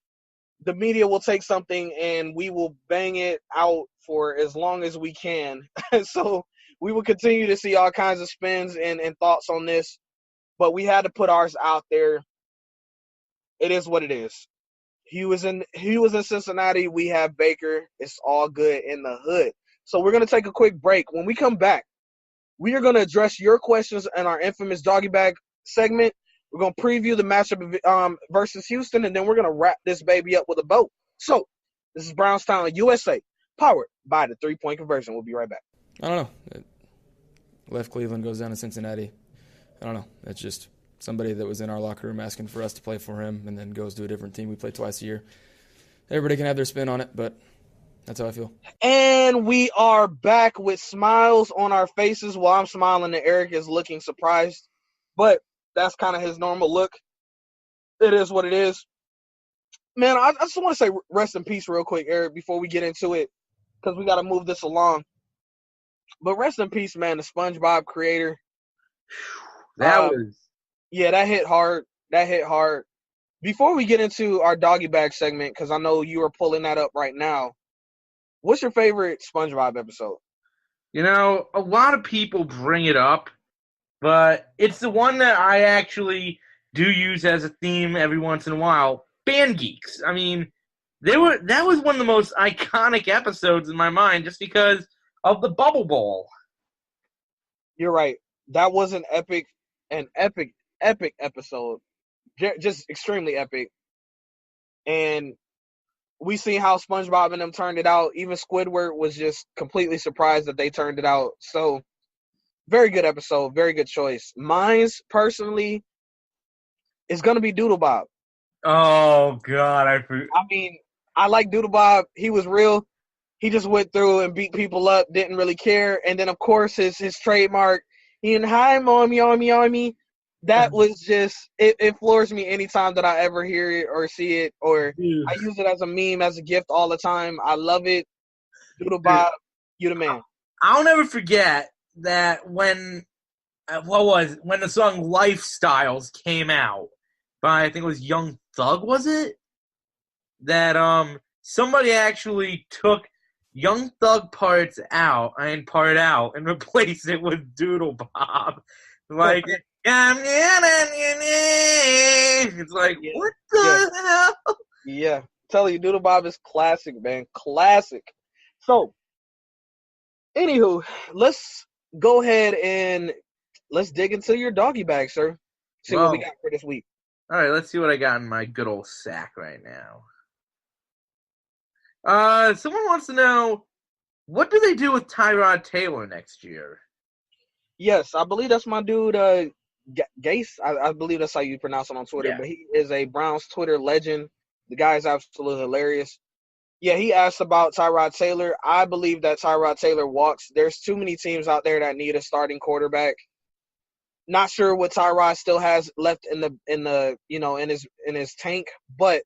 Speaker 3: the media will take something and we will bang it out for as long as we can. So we will continue to see all kinds of spins and thoughts on this, but we had to put ours out there. It is what it is. He was in Cincinnati. We have Baker. It's all good in the hood. So we're going to take a quick break. When we come back, we are going to address your questions in our infamous Doggy Bag segment. We're going to preview the matchup versus Houston, and then we're going to wrap this baby up with a bow. So this is Brownstown USA, powered by the 3-point conversion. We'll be right back.
Speaker 8: I don't know. Left Cleveland, goes down to Cincinnati. I don't know. It's just somebody that was in our locker room asking for us to play for him and then goes to a different team. We play twice a year. everybody can have their spin on it, but that's how I feel.
Speaker 3: And we are back with smiles on our faces while I'm smiling and Eric is looking surprised. But that's kind of his normal look. It is what it is. Man, I just want to say rest in peace real quick, Eric, before we get into it, because we got to move this along. But rest in peace, man, the SpongeBob creator.
Speaker 2: That was...
Speaker 3: Yeah, that hit hard. That hit hard. Before we get into our doggy bag segment, because I know you are pulling that up right now, what's your favorite SpongeBob episode?
Speaker 2: You know, a lot of people bring it up, but it's the one that I actually do use as a theme every once in a while. Band Geeks. I mean, that was one of the most iconic episodes in my mind just because of the bubble ball.
Speaker 3: You're right. That was an epic episode. Just extremely epic. And we see how SpongeBob and them turned it out. Even Squidward was just completely surprised that they turned it out. So, very good episode. Very good choice. Mine's, personally, is going to be Doodle Bob.
Speaker 2: Oh, God. I
Speaker 3: mean, I like Doodle Bob. He was real. He just went through and beat people up, didn't really care. And then, of course, his trademark, hi, mommy. That was just, it floors me anytime that I ever hear it or see it, or I use it as a meme, as a gift all the time. I love it. Doodle Bob, you the man.
Speaker 2: I'll never forget that when the song Lifestyles came out by, I think it was Young Thug, was it? That somebody actually took Young Thug part out and replaced it with Doodle Bob. Like, it's like, what the hell?
Speaker 3: Yeah. Tell you, Doodle Bob is classic, man. Classic. So, anywho, let's go ahead and let's dig into your doggy bag, sir. See what we got for this week.
Speaker 2: All right, let's see what I got in my good old sack right now. Someone wants to know, what do they do with Tyrod Taylor next year?
Speaker 3: Yes, I believe that's my dude, Gase. I believe that's how you pronounce it on Twitter. Yeah. But he is a Browns Twitter legend. The guy is absolutely hilarious. Yeah, he asked about Tyrod Taylor. I believe that Tyrod Taylor walks. There's too many teams out there that need a starting quarterback. Not sure what Tyrod still has left in his tank, but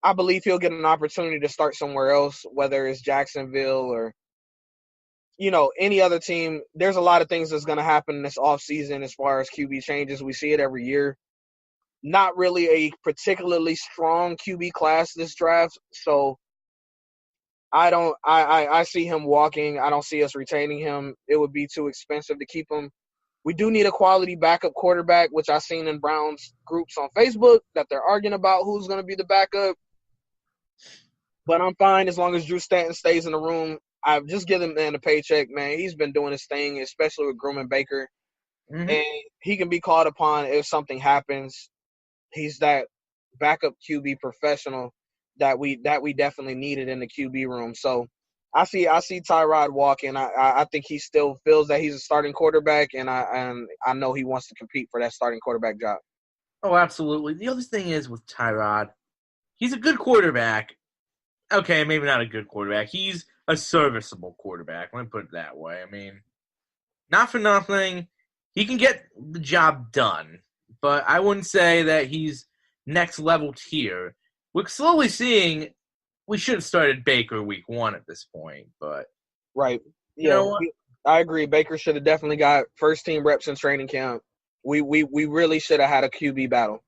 Speaker 3: I believe he'll get an opportunity to start somewhere else, whether it's Jacksonville or any other team. There's a lot of things that's going to happen this offseason as far as QB changes. We see it every year. Not really a particularly strong QB class this draft, so I see him walking. I don't see us retaining him. It would be too expensive to keep him. We do need a quality backup quarterback, which I've seen in Browns groups on Facebook that they're arguing about who's going to be the backup. But I'm fine as long as Drew Stanton stays in the room. I've just given him man a paycheck, man. He's been doing his thing, especially with Groom Baker. Mm-hmm. And he can be called upon if something happens. He's that backup QB professional that we definitely needed in the QB room. So I see Tyrod walking. I think he still feels that he's a starting quarterback, and I know he wants to compete for that starting quarterback job.
Speaker 2: Oh, absolutely. The other thing is with Tyrod, he's a good quarterback. Okay, maybe not a good quarterback. He's a serviceable quarterback. Let me put it that way. I mean, not for nothing, he can get the job done, but I wouldn't say that he's next level tier. We're slowly seeing we should have started Baker week 1 at this point, but
Speaker 3: right. Yeah, I agree. Baker should have definitely got first team reps in training camp. We really should have had a QB battle.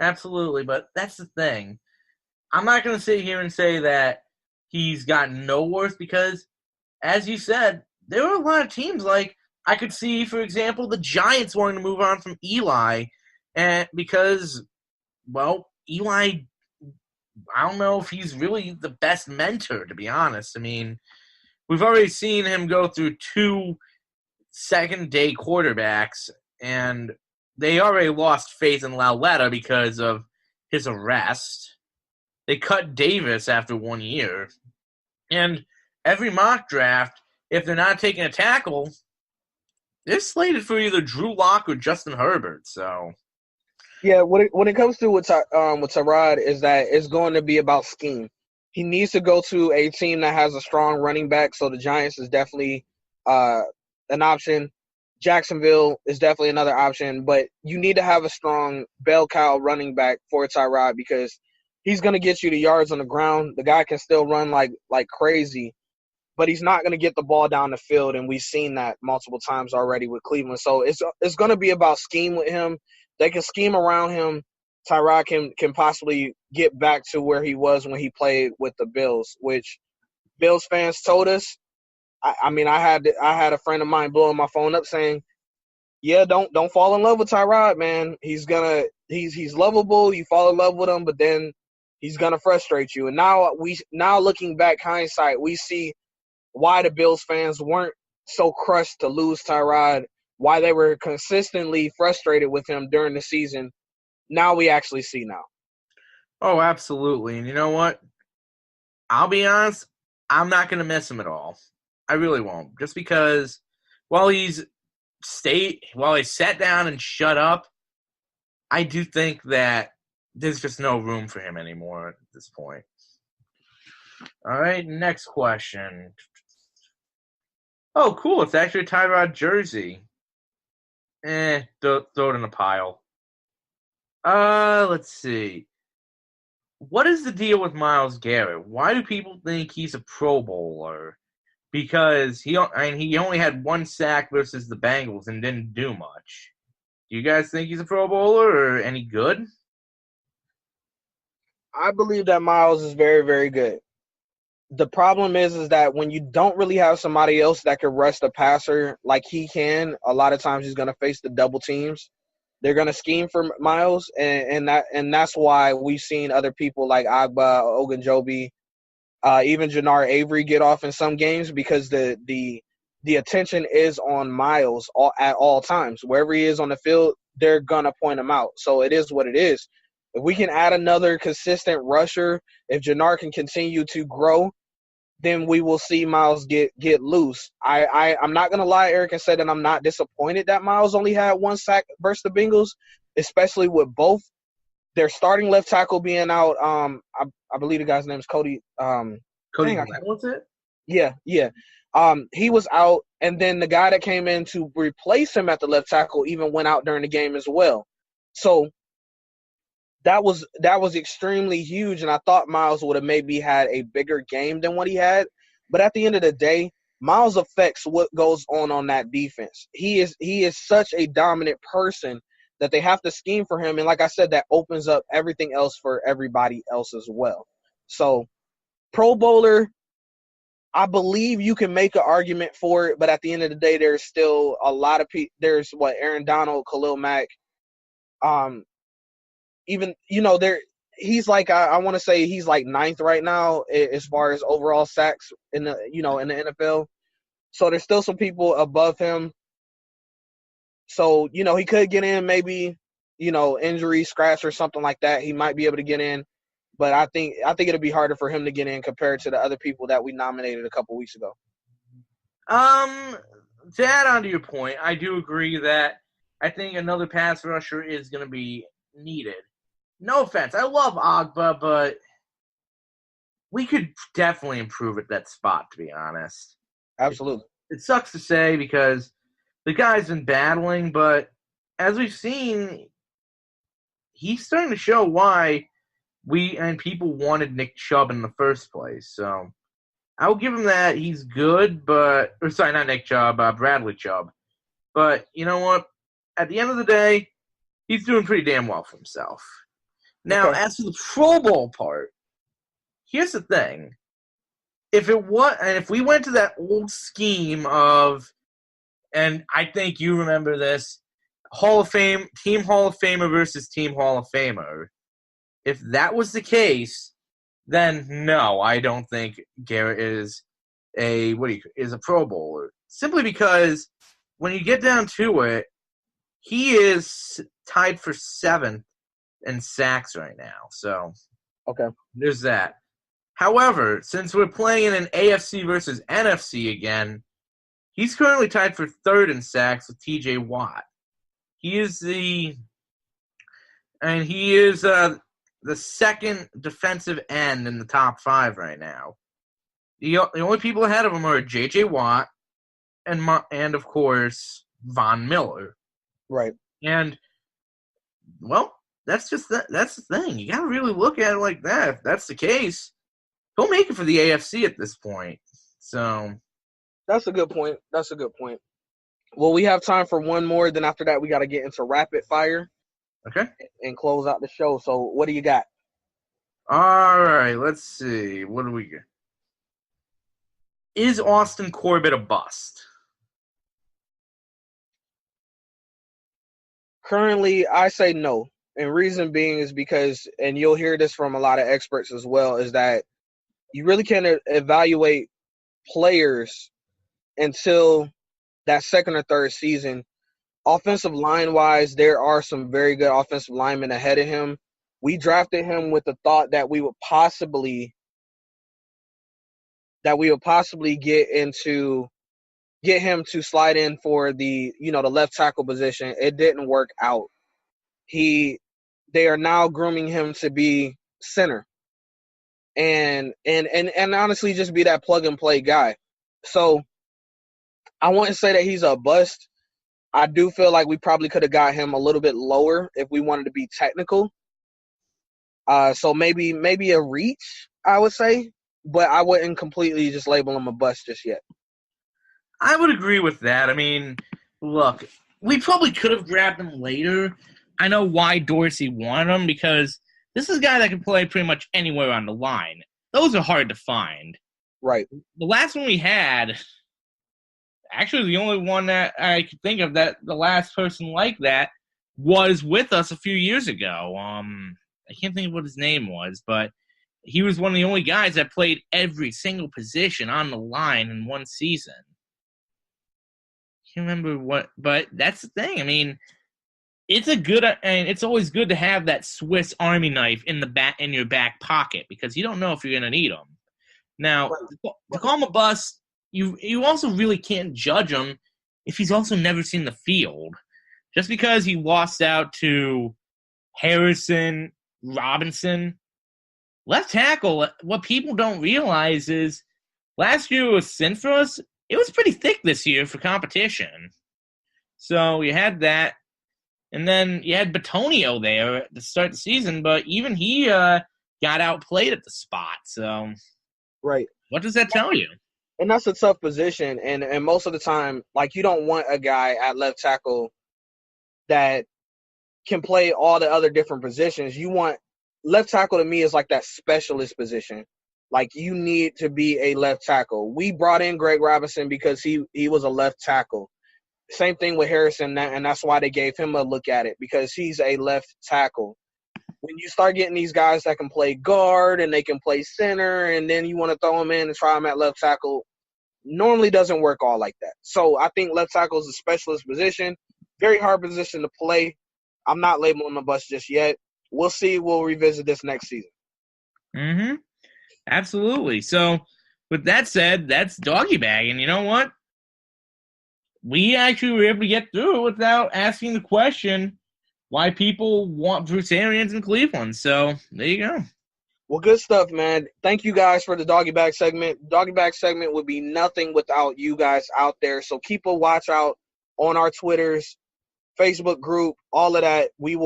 Speaker 2: Absolutely, but that's the thing. I'm not going to sit here and say that he's gotten no worse because, as you said, there were a lot of teams. Like, I could see, for example, the Giants wanting to move on from Eli, and because, well, Eli, I don't know if he's really the best mentor, to be honest. I mean, we've already seen him go through 2 second-day quarterbacks, and they already lost faith in Lauletta because of his arrest. They cut Davis after 1 year. And every mock draft, if they're not taking a tackle, they're slated for either Drew Lock or Justin Herbert. So
Speaker 3: Yeah, when it comes to with Tyrod is that it's going to be about scheme. He needs to go to a team that has a strong running back. So the Giants is definitely an option. Jacksonville is definitely another option, but you need to have a strong bell cow running back for Tyrod because he's going to get you the yards on the ground. The guy can still run like crazy, but he's not going to get the ball down the field, and we've seen that multiple times already with Cleveland. So it's going to be about scheme with him. They can scheme around him. Tyrod can possibly get back to where he was when he played with the Bills, which Bills fans told us. I mean, I had a friend of mine blowing my phone up saying, "Yeah, don't fall in love with Tyrod, man. He's lovable. You fall in love with him, but then he's gonna frustrate you." And now looking back, hindsight, we see why the Bills fans weren't so crushed to lose Tyrod, why they were consistently frustrated with him during the season. Now we actually see now.
Speaker 2: Oh, absolutely. And you know what? I'll be honest, I'm not going to miss him at all. I really won't. Just because while he sat down and shut up, I do think that there's just no room for him anymore at this point. All right, next question. Oh, cool. It's actually a Tyrod jersey. Throw it in a pile. Let's see. What is the deal with Myles Garrett? Why do people think he's a Pro Bowler? Because he only had one sack versus the Bengals and didn't do much. Do you guys think he's a Pro Bowler or any good?
Speaker 3: I believe that Myles is very, very good. The problem is that when you don't really have somebody else that can rush the passer like he can, a lot of times he's going to face the double teams. They're going to scheme for Myles, and that's why we've seen other people like Agba, Ogunjobi, even Jannard Avery get off in some games because the attention is on Myles at all times. Wherever he is on the field, they're going to point him out. So it is what it is. If we can add another consistent rusher, if Jannard can continue to grow, then we will see Myles get loose. I'm not going to lie, Eric, and say that I'm not disappointed that Myles only had one sack versus the Bengals, especially with both their starting left tackle being out. I believe the guy's name is Cody.
Speaker 2: Cody Glenn, was it?
Speaker 3: Yeah. He was out, and then the guy that came in to replace him at the left tackle even went out during the game as well. So that was extremely huge, and I thought Myles would have maybe had a bigger game than what he had. But at the end of the day, Myles affects what goes on that defense. He is such a dominant person that they have to scheme for him, and like I said, that opens up everything else for everybody else as well. So, Pro Bowler, I believe you can make an argument for it, but at the end of the day, there's still a lot of people. There's Aaron Donald, Khalil Mack, even he's like I want to say he's like 9th right now as far as overall sacks in the in the NFL. So there's still some people above him. So he could get in, maybe injury, scratch or something like that. He might be able to get in, but I think it'll be harder for him to get in compared to the other people that we nominated a couple weeks ago.
Speaker 2: To add on to your point, I do agree that I think another pass rusher is going to be needed. No offense, I love Agba, but we could definitely improve at that spot, to be honest.
Speaker 3: Absolutely.
Speaker 2: It sucks to say because the guy's been battling, but as we've seen, he's starting to show why people wanted Nick Chubb in the first place. So I'll give him that. He's good, not Nick Chubb, Bradley Chubb. But you know what? At the end of the day, he's doing pretty damn well for himself. Now, As for the Pro Bowl part, here's the thing. If we went to that old scheme of, and I think you remember this, Hall of Fame, Team Hall of Famer versus Team Hall of Famer, if that was the case, then no, I don't think Garrett is a Pro Bowler. Simply because when you get down to it, he is tied for 7th in sacks right now. So there's that. However, since we're playing in an AFC versus NFC again, he's currently tied for 3rd in sacks with TJ Watt. He is And he is the second defensive end in the top 5 right now. The only people ahead of him are J.J. Watt and of course, Von Miller.
Speaker 3: Right.
Speaker 2: And, well, that's the thing. You got to really look at it like that. If that's the case, he'll make it for the AFC at this point. So
Speaker 3: that's a good point. Well, we have time for one more. Then after that, we got to get into rapid fire.
Speaker 2: Okay.
Speaker 3: And close out the show. So what do you got?
Speaker 2: All right. Let's see. What do we get? Is Austin Corbett a bust?
Speaker 3: Currently, I say no. And reason being is because, and you'll hear this from a lot of experts as well, is that you really can't evaluate players until that second or third season. Offensive line-wise, there are some very good offensive linemen ahead of him. We drafted him with the thought that we would possibly get him to slide in for the left tackle position. It didn't work out. They are now grooming him to be center. And honestly just be that plug and play guy. So I wouldn't say that he's a bust. I do feel like we probably could have got him a little bit lower if we wanted to be technical. So maybe a reach, I would say, but I wouldn't completely just label him a bust just yet.
Speaker 2: I would agree with that. I mean, look, we probably could have grabbed him later. I know why Dorsey wanted him, because this is a guy that can play pretty much anywhere on the line. Those are hard to find.
Speaker 3: Right.
Speaker 2: The last one we had, actually the only one that I could think of that the last person like that was with us a few years ago. I can't think of what his name was, but he was one of the only guys that played every single position on the line in one season. Can't remember what, but that's the thing. I mean, it's always good to have that Swiss Army knife in your back pocket, because you don't know if you're going to need them. Now, to call him a bust, you also really can't judge him if he's also never seen the field. Just because he lost out to Harrison, Robinson, left tackle, what people don't realize is last year was sin for us. It was pretty thick this year for competition. So you had that. And then you had Batonio there at the start of the season, but even he got outplayed at the spot. So
Speaker 3: right.
Speaker 2: What does that tell you?
Speaker 3: And that's a tough position. And most of the time, like, you don't want a guy at left tackle that can play all the other different positions. You want left tackle, to me, is like that specialist position. Like, you need to be a left tackle. We brought in Greg Robinson because he was a left tackle. Same thing with Harrison, and that's why they gave him a look at it, because he's a left tackle. When you start getting these guys that can play guard and they can play center, and then you want to throw them in and try them at left tackle, normally doesn't work all like that. So I think left tackle is a specialist position, very hard position to play. I'm not labeling him a bust just yet. We'll see. We'll revisit this next season.
Speaker 2: Mm-hmm. Absolutely. So with that said, that's doggy bag. And you know what? We actually were able to get through it without asking the question why people want Bruce Arians in Cleveland. So there you go.
Speaker 3: Well, good stuff, man. Thank you guys for the doggy bag segment. Doggy bag segment would be nothing without you guys out there. So keep a watch out on our Twitters, Facebook group, all of that. We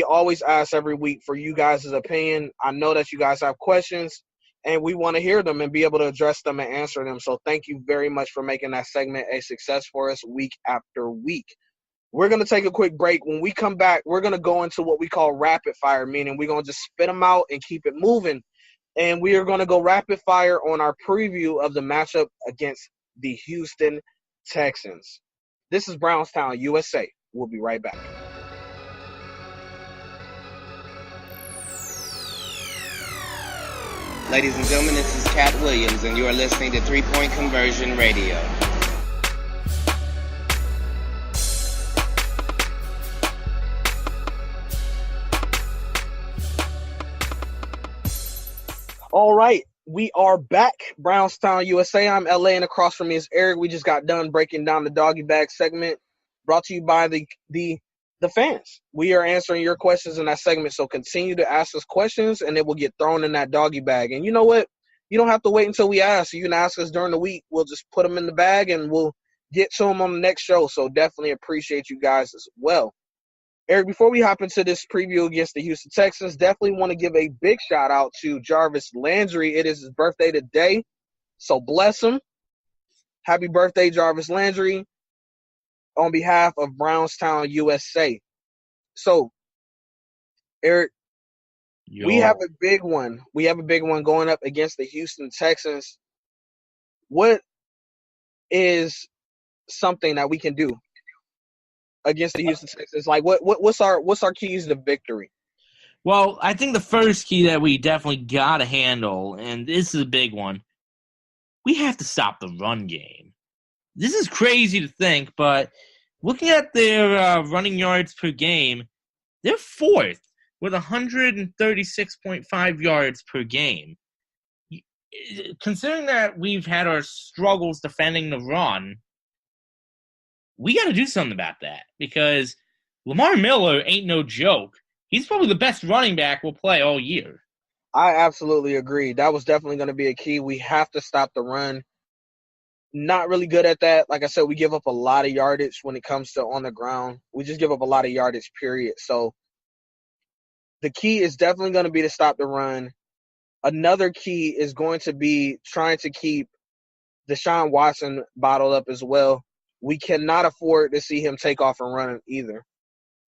Speaker 3: always ask every week for you guys' opinion. I know that you guys have questions, and we want to hear them and be able to address them and answer them. So thank you very much for making that segment a success for us week after week. We're going to take a quick break. When we come back, we're going to go into what we call rapid fire, meaning we're going to just spit them out and keep it moving. And we are going to go rapid fire on our preview of the matchup against the Houston Texans. This is Brownstown, USA. We'll be right back.
Speaker 9: Ladies and gentlemen, this is Cat Williams, and you are listening to 3 Point Conversion Radio.
Speaker 3: All right, we are back. Brownstown, USA. I'm LA, and across from me is Eric. We just got done breaking down the doggy bag segment, brought to you by the the fans. We are answering your questions in that segment, so continue to ask us questions, and it will get thrown in that doggy bag. And you know what? You don't have to wait until we ask. You can ask us during the week. We'll just put them in the bag, and we'll get to them on the next show. So definitely appreciate you guys as well. Eric, before we hop into this preview against the Houston Texans, definitely want to give a big shout-out to Jarvis Landry. It is his birthday today, so bless him. Happy birthday, Jarvis Landry, on behalf of BrownsTownUSA. So, Eric, we have a big one. We have a big one going up against the Houston Texans. What is something that we can do against the Houston Texans? Like, what's our keys to victory?
Speaker 2: Well, I think the first key that we definitely got to handle, and this is a big one, we have to stop the run game. This is crazy to think, but looking at their running yards per game, they're fourth with 136.5 yards per game. Considering that we've had our struggles defending the run, we got to do something about that because Lamar Miller ain't no joke. He's probably the best running back we'll play all year.
Speaker 3: I absolutely agree. That was definitely going to be a key. We have to stop the run. Not really good at that. Like I said, we give up a lot of yardage when it comes to on the ground. We just give up a lot of yardage, period. So the key is definitely going to be to stop the run. Another key is going to be trying to keep Deshaun Watson bottled up as well. We cannot afford to see him take off and run either.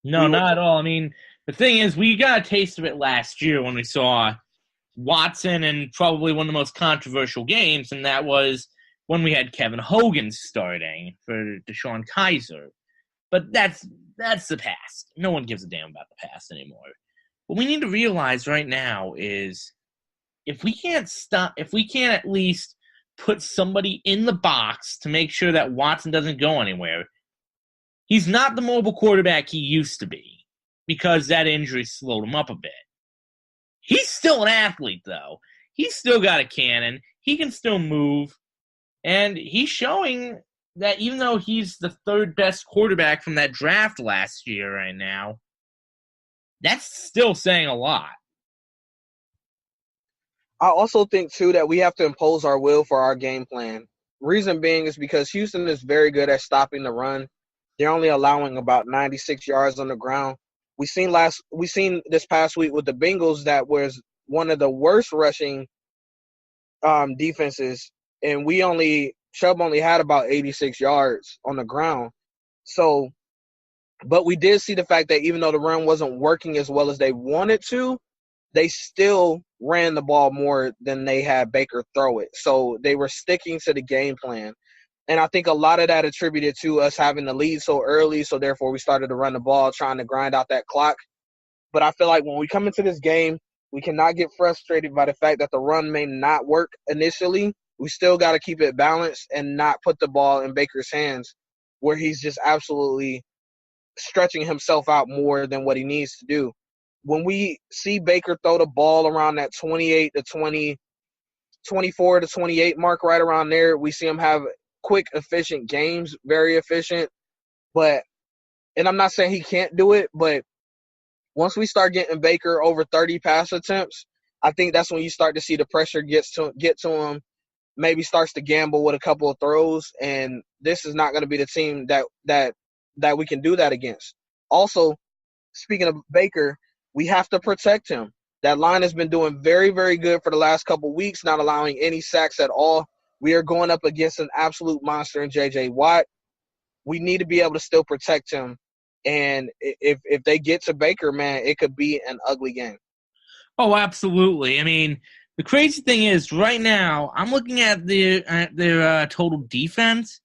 Speaker 2: No, not at all. I mean, the thing is, we got a taste of it last year when we saw Watson in probably one of the most controversial games, and that was when we had Kevin Hogan starting for Deshaun Kaiser. But that's the past. No one gives a damn about the past anymore. What we need to realize right now is if we can't at least put somebody in the box to make sure that Watson doesn't go anywhere, he's not the mobile quarterback he used to be because that injury slowed him up a bit. He's still an athlete, though. He's still got a cannon. He can still move. And he's showing that even though he's the third best quarterback from that draft last year right now, that's still saying a lot.
Speaker 3: I also think, too, that we have to impose our will for our game plan. Reason being is because Houston is very good at stopping the run. They're only allowing about 96 yards on the ground. We seen this past week with the Bengals that was one of the worst rushing defenses, and Chubb only had about 86 yards on the ground. So, but we did see the fact that even though the run wasn't working as well as they wanted to, they still ran the ball more than they had Baker throw it. So they were sticking to the game plan. And I think a lot of that attributed to us having the lead so early, so therefore we started to run the ball, trying to grind out that clock. But I feel like when we come into this game, we cannot get frustrated by the fact that the run may not work initially. We still got to keep it balanced and not put the ball in Baker's hands where he's just absolutely stretching himself out more than what he needs to do. When we see Baker throw the ball around that 28 to 20, 24 to 28 mark, right around there, we see him have quick, efficient games, very efficient. And I'm not saying he can't do it, but once we start getting Baker over 30 pass attempts, I think that's when you start to see the pressure get to him, maybe starts to gamble with a couple of throws, and this is not going to be the team that we can do that against. Also, speaking of Baker, we have to protect him. That line has been doing very, very good for the last couple of weeks, not allowing any sacks at all. We are going up against an absolute monster in J.J. Watt. We need to be able to still protect him. And if they get to Baker, man, it could be an ugly game.
Speaker 2: Oh, absolutely. I mean, the crazy thing is right now, I'm looking at their total defense.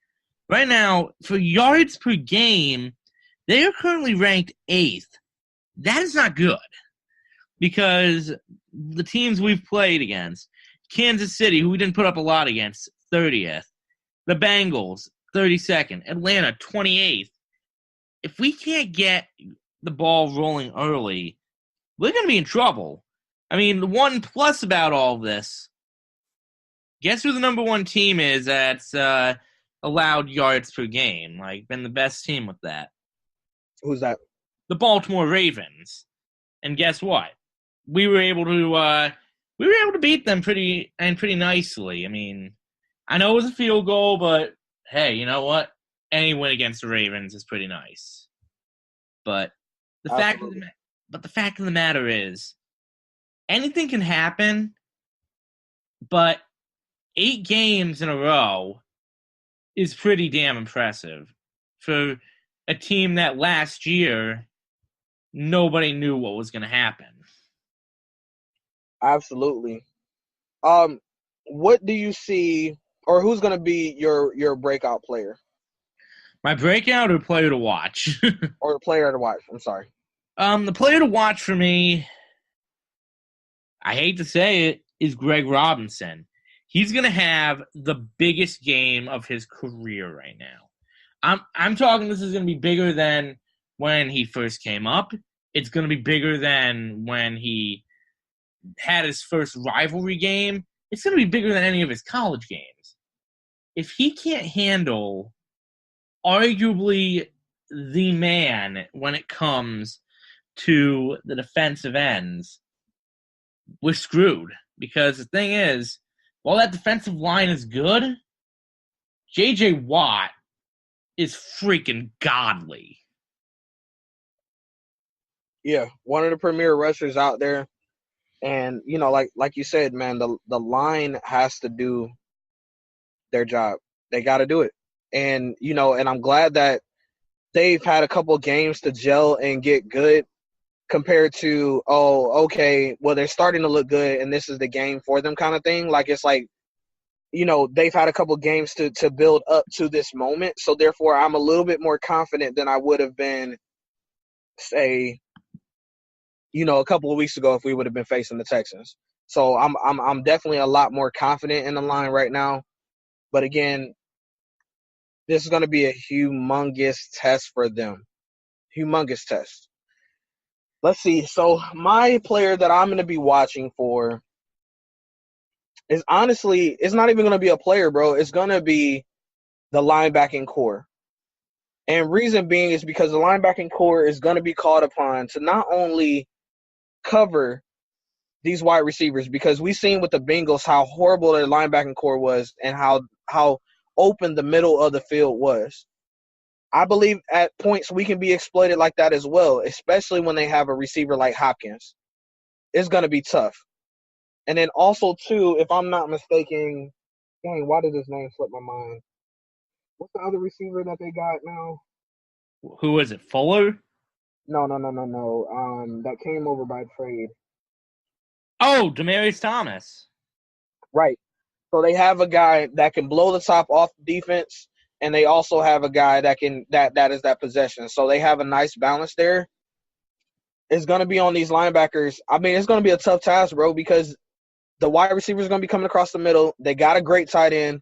Speaker 2: Right now, for yards per game, they are currently ranked 8th. That is not good because the teams we've played against, Kansas City, who we didn't put up a lot against, 30th. The Bengals, 32nd. Atlanta, 28th. If we can't get the ball rolling early, we're going to be in trouble. I mean, the one plus about all this, guess who the number one team is that's allowed yards per game? Like, been the best team with that.
Speaker 3: Who's that?
Speaker 2: the Baltimore Ravens. And guess what? We were able to beat them pretty nicely. I mean, I know it was a field goal, but hey, you know what? Any win against the Ravens is pretty nice. But the fact of the matter is, anything can happen. But 8 games in a row is pretty damn impressive for a team that last year nobody knew what was going to happen.
Speaker 3: Absolutely. What do you see, or who's going to be your breakout player?
Speaker 2: My breakout or player to watch?
Speaker 3: Or player to watch, I'm sorry.
Speaker 2: The player to watch for me, I hate to say it, is Greg Robinson. He's going to have the biggest game of his career right now. I'm talking this is going to be bigger than when he first came up. It's going to be bigger than when he had his first rivalry game. It's going to be bigger than any of his college games. If he can't handle arguably the man when it comes to the defensive ends, we're screwed. Because the thing is, while that defensive line is good, J.J. Watt is freaking godly.
Speaker 3: Yeah, one of the premier rushers out there. And, you know, like you said, man, the line has to do their job. They got to do it. And, you know, and I'm glad that they've had a couple games to gel and get good compared to, oh, okay, well, they're starting to look good and this is the game for them kind of thing. Like, it's like, you know, they've had a couple games to build up to this moment. So, therefore, I'm a little bit more confident than I would have been, say, you know, a couple of weeks ago if we would have been facing the Texans. So I'm definitely a lot more confident in the line right now. But again, this is going to be a humongous test for them. Humongous test. Let's see. So my player that I'm going to be watching for is honestly, it's not even going to be a player, bro. It's going to be the linebacking core. And reason being is because the linebacking core is going to be called upon to not only cover these wide receivers, because we've seen with the Bengals how horrible their linebacking core was and how open the middle of the field was. I believe at points we can be exploited like that as well, especially when they have a receiver like Hopkins. It's going to be tough. And then also, too, if I'm not mistaken, dang, why did his name slip my mind? What's the other receiver that they got now?
Speaker 2: Who was it, Fuller?
Speaker 3: No. That came over by trade.
Speaker 2: Oh, Demaryius Thomas.
Speaker 3: Right. So they have a guy that can blow the top off defense, and they also have a guy that can that is that possession. So they have a nice balance there. It's going to be on these linebackers. I mean, it's going to be a tough task, bro, because the wide receiver is going to be coming across the middle. They got a great tight end,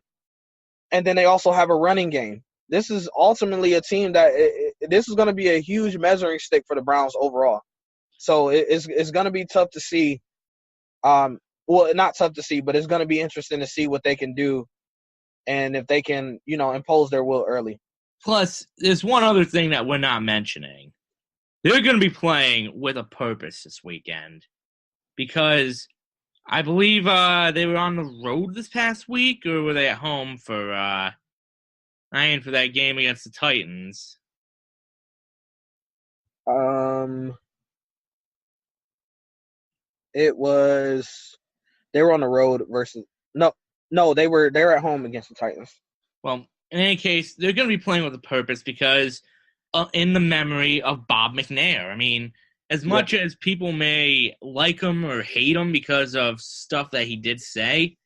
Speaker 3: and then they also have a running game. This is ultimately a team that this is going to be a huge measuring stick for the Browns overall. So it's going to be tough to see. Well, not tough to see, but it's going to be interesting to see what they can do and if they can, you know, impose their will early.
Speaker 2: Plus, there's one other thing that we're not mentioning. They're going to be playing with a purpose this weekend because I believe they were on the road this past week, or were they at home for that game against the Titans?
Speaker 3: It was they were on the road versus no they were at home against the Titans.
Speaker 2: Well, in any case, they're going to be playing with a purpose because in the memory of Bob McNair. I mean, as much as people may like him or hate him because of stuff that he did say,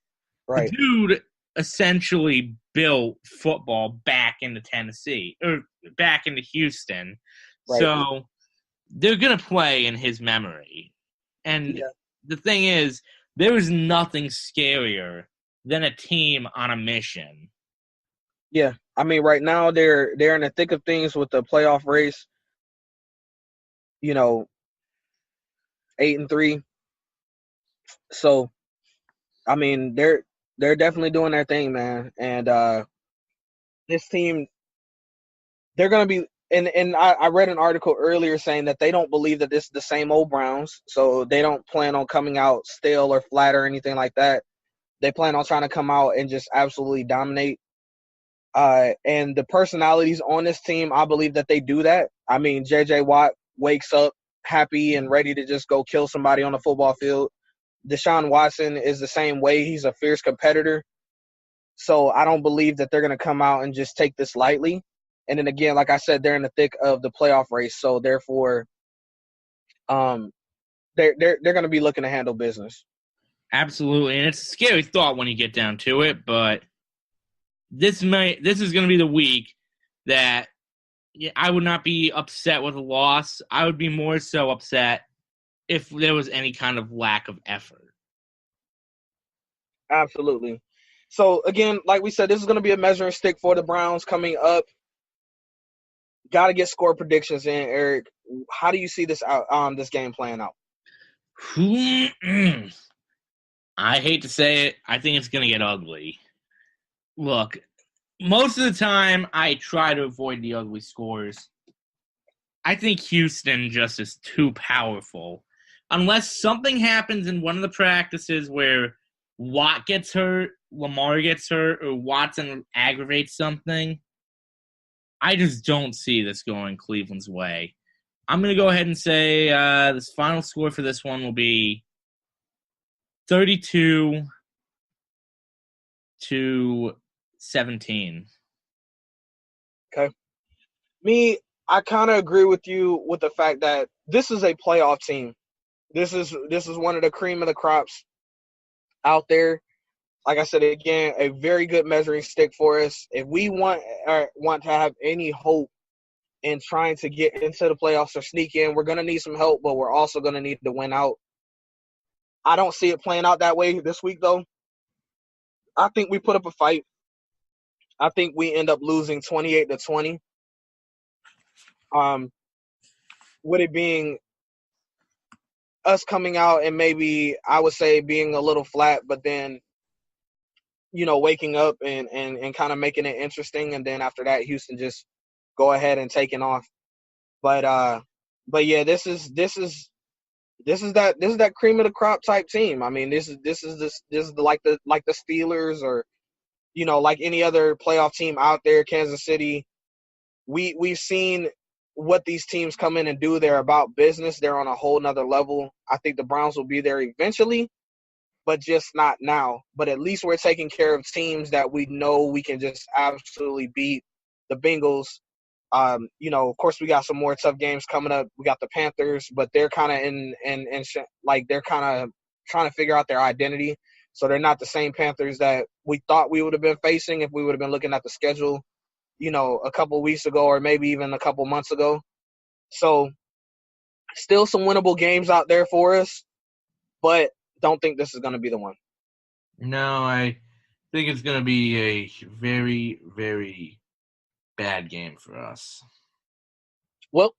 Speaker 3: right,
Speaker 2: the dude essentially built football back into Tennessee or back into Houston. Right. So they're going to play in his memory. And the thing is, there is nothing scarier than a team on a mission.
Speaker 3: Yeah. I mean, right now they're in the thick of things with the playoff race. You know, 8-3. So, I mean, they're definitely doing their thing, man. And this team, they're going to be and I read an article earlier saying that they don't believe that this is the same old Browns, so they don't plan on coming out stale or flat or anything like that. They plan on trying to come out and just absolutely dominate. And the personalities on this team, I believe that they do that. I mean, J.J. Watt wakes up happy and ready to just go kill somebody on the football field. Deshaun Watson is the same way. He's a fierce competitor. So I don't believe that they're going to come out and just take this lightly. And then again, like I said, they're in the thick of the playoff race. So therefore, they're going to be looking to handle business.
Speaker 2: Absolutely, and it's a scary thought when you get down to it, but this is going to be the week that I would not be upset with a loss. I would be more so upset if there was any kind of lack of effort.
Speaker 3: Absolutely. So again, like we said, this is going to be a measuring stick for the Browns coming up. Got to get score predictions in, Eric. How do you see this this game playing out?
Speaker 2: I hate to say it. I think it's going to get ugly. Look, most of the time I try to avoid the ugly scores. I think Houston just is too powerful. Unless something happens in one of the practices where Watt gets hurt, Lamar gets hurt, or Watson aggravates something, I just don't see this going Cleveland's way. I'm going to go ahead and say this final score for this one will be 32-17.
Speaker 3: Okay. Me, I kind of agree with you with the fact that this is a playoff team. This is one of the cream of the crops out there. Like I said, again, a very good measuring stick for us. If we want to have any hope in trying to get into the playoffs or sneak in, we're going to need some help, but we're also going to need to win out. I don't see it playing out that way this week, though. I think we put up a fight. I think we end up losing 28-20. With it being us coming out and maybe I would say being a little flat, but then, waking up and kind of making it interesting. And then after that, Houston just go ahead and taking off. But yeah, this is that cream of the crop type team. I mean, this is like the Steelers or, like any other playoff team out there, Kansas City. We've seen what these teams come in and do. They're about business. They're on a whole nother level. I think the Browns will be there eventually, but just not now. But at least we're taking care of teams that we know we can just absolutely beat. The Bengals, of course, we got some more tough games coming up. We got the Panthers, but they're kind of they're kind of trying to figure out their identity. So they're not the same Panthers that we thought we would have been facing if we would have been looking at the schedule, a couple weeks ago or maybe even a couple months ago. So still some winnable games out there for us, but don't think this is going to be the one.
Speaker 2: No, I think it's going to be a very, very bad game for us.
Speaker 3: Well,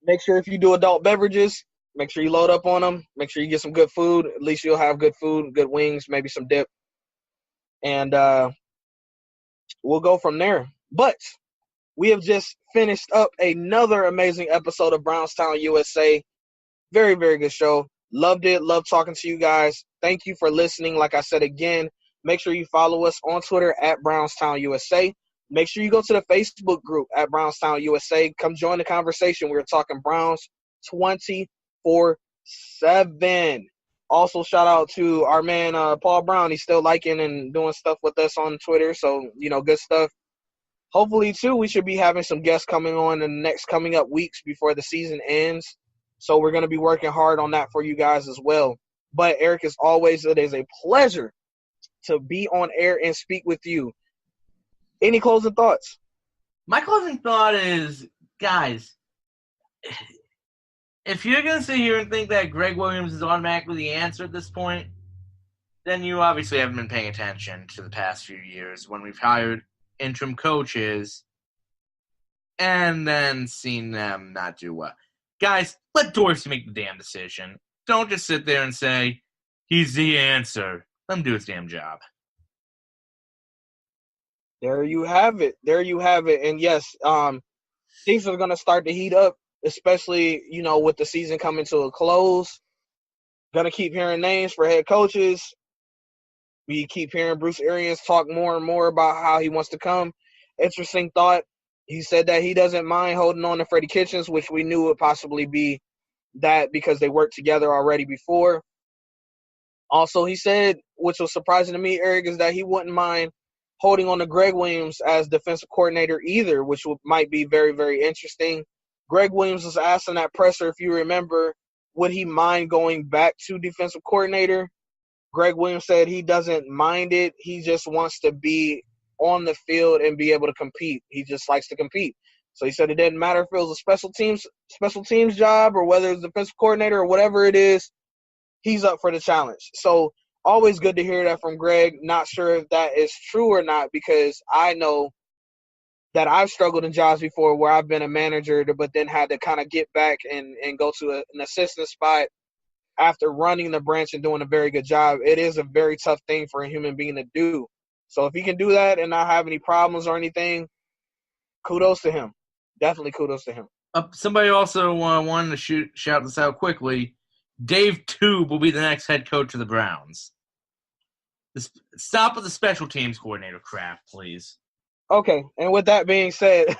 Speaker 3: make sure if you do adult beverages, make sure you load up on them. Make sure you get some good food. At least you'll have good food, good wings, maybe some dip. And we'll go from there. But we have just finished up another amazing episode of Brownstown USA. Very, very good show. Loved it. Loved talking to you guys. Thank you for listening. Like I said again, make sure you follow us on Twitter at BrownsTownUSA. Make sure you go to the Facebook group at BrownsTownUSA. Come join the conversation. We're talking Browns 24/7. Also, shout out to our man Paul Brown. He's still liking and doing stuff with us on Twitter. So, good stuff. Hopefully, too, we should be having some guests coming on in the next coming up weeks before the season ends. So we're going to be working hard on that for you guys as well. But, Eric, as always, it is a pleasure to be on air and speak with you. Any closing thoughts?
Speaker 2: My closing thought is, guys, if you're going to sit here and think that Greg Williams is automatically the answer at this point, then you obviously haven't been paying attention to the past few years when we've hired interim coaches and then seen them not do well. Guys, let Dorsey make the damn decision. Don't just sit there and say, he's the answer. Let him do his damn job.
Speaker 3: There you have it. And yes, things are going to start to heat up, especially, with the season coming to a close. Going to keep hearing names for head coaches. We keep hearing Bruce Arians talk more and more about how he wants to come. Interesting thought. He said that he doesn't mind holding on to Freddie Kitchens, which we knew would possibly be that because they worked together already before. Also, he said, which was surprising to me, Eric, is that he wouldn't mind holding on to Greg Williams as defensive coordinator either, which might be very, very interesting. Greg Williams was asked in that presser, if you remember, would he mind going back to defensive coordinator? Greg Williams said he doesn't mind it. He just wants to be on the field and be able to compete. He just likes to compete. So he said it didn't matter if it was a special teams job or whether it's defensive coordinator or whatever it is, he's up for the challenge. So always good to hear that from Greg. Not sure if that is true or not, because I know that I've struggled in jobs before where I've been a manager but then had to kind of get back and go to an assistant spot after running the branch and doing a very good job. It is a very tough thing for a human being to do. So if he can do that and not have any problems or anything, kudos to him. Definitely kudos to him.
Speaker 2: Somebody also wanted to shout this out quickly. Dave Tube will be the next head coach of the Browns. Stop with the special teams coordinator crap, please.
Speaker 3: Okay, and with that being said,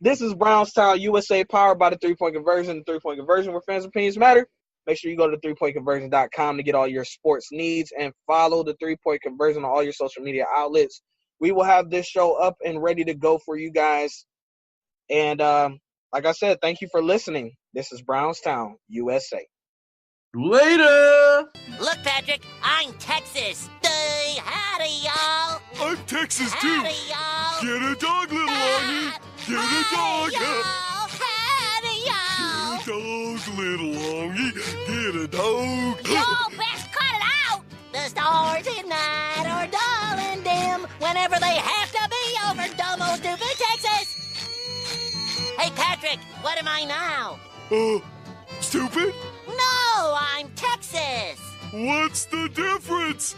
Speaker 3: this is Brownstown USA, powered by the 3-Point Conversion. The 3-Point Conversion, where fans' opinions matter. Make sure you go to 3pointconversion.com to get all your sports needs and follow the 3-Point Conversion on all your social media outlets. We will have this show up and ready to go for you guys. And like I said, thank you for listening. This is Brownstown USA.
Speaker 2: Later!
Speaker 10: Look, Patrick, I'm Texas. Howdy, y'all.
Speaker 11: I'm Texas, too.
Speaker 10: Howdy, y'all.
Speaker 11: Get a dog, little Longy. Get a dog.
Speaker 10: Howdy, y'all.
Speaker 11: Get a dog, little Longy. Get a dog.
Speaker 10: Y'all best cut it out. The stars at night are dull and dim whenever they have to be over dumb old stupid Texas. Hey, Patrick, what am I now?
Speaker 11: Stupid?
Speaker 10: No, I'm Texas.
Speaker 11: What's the difference?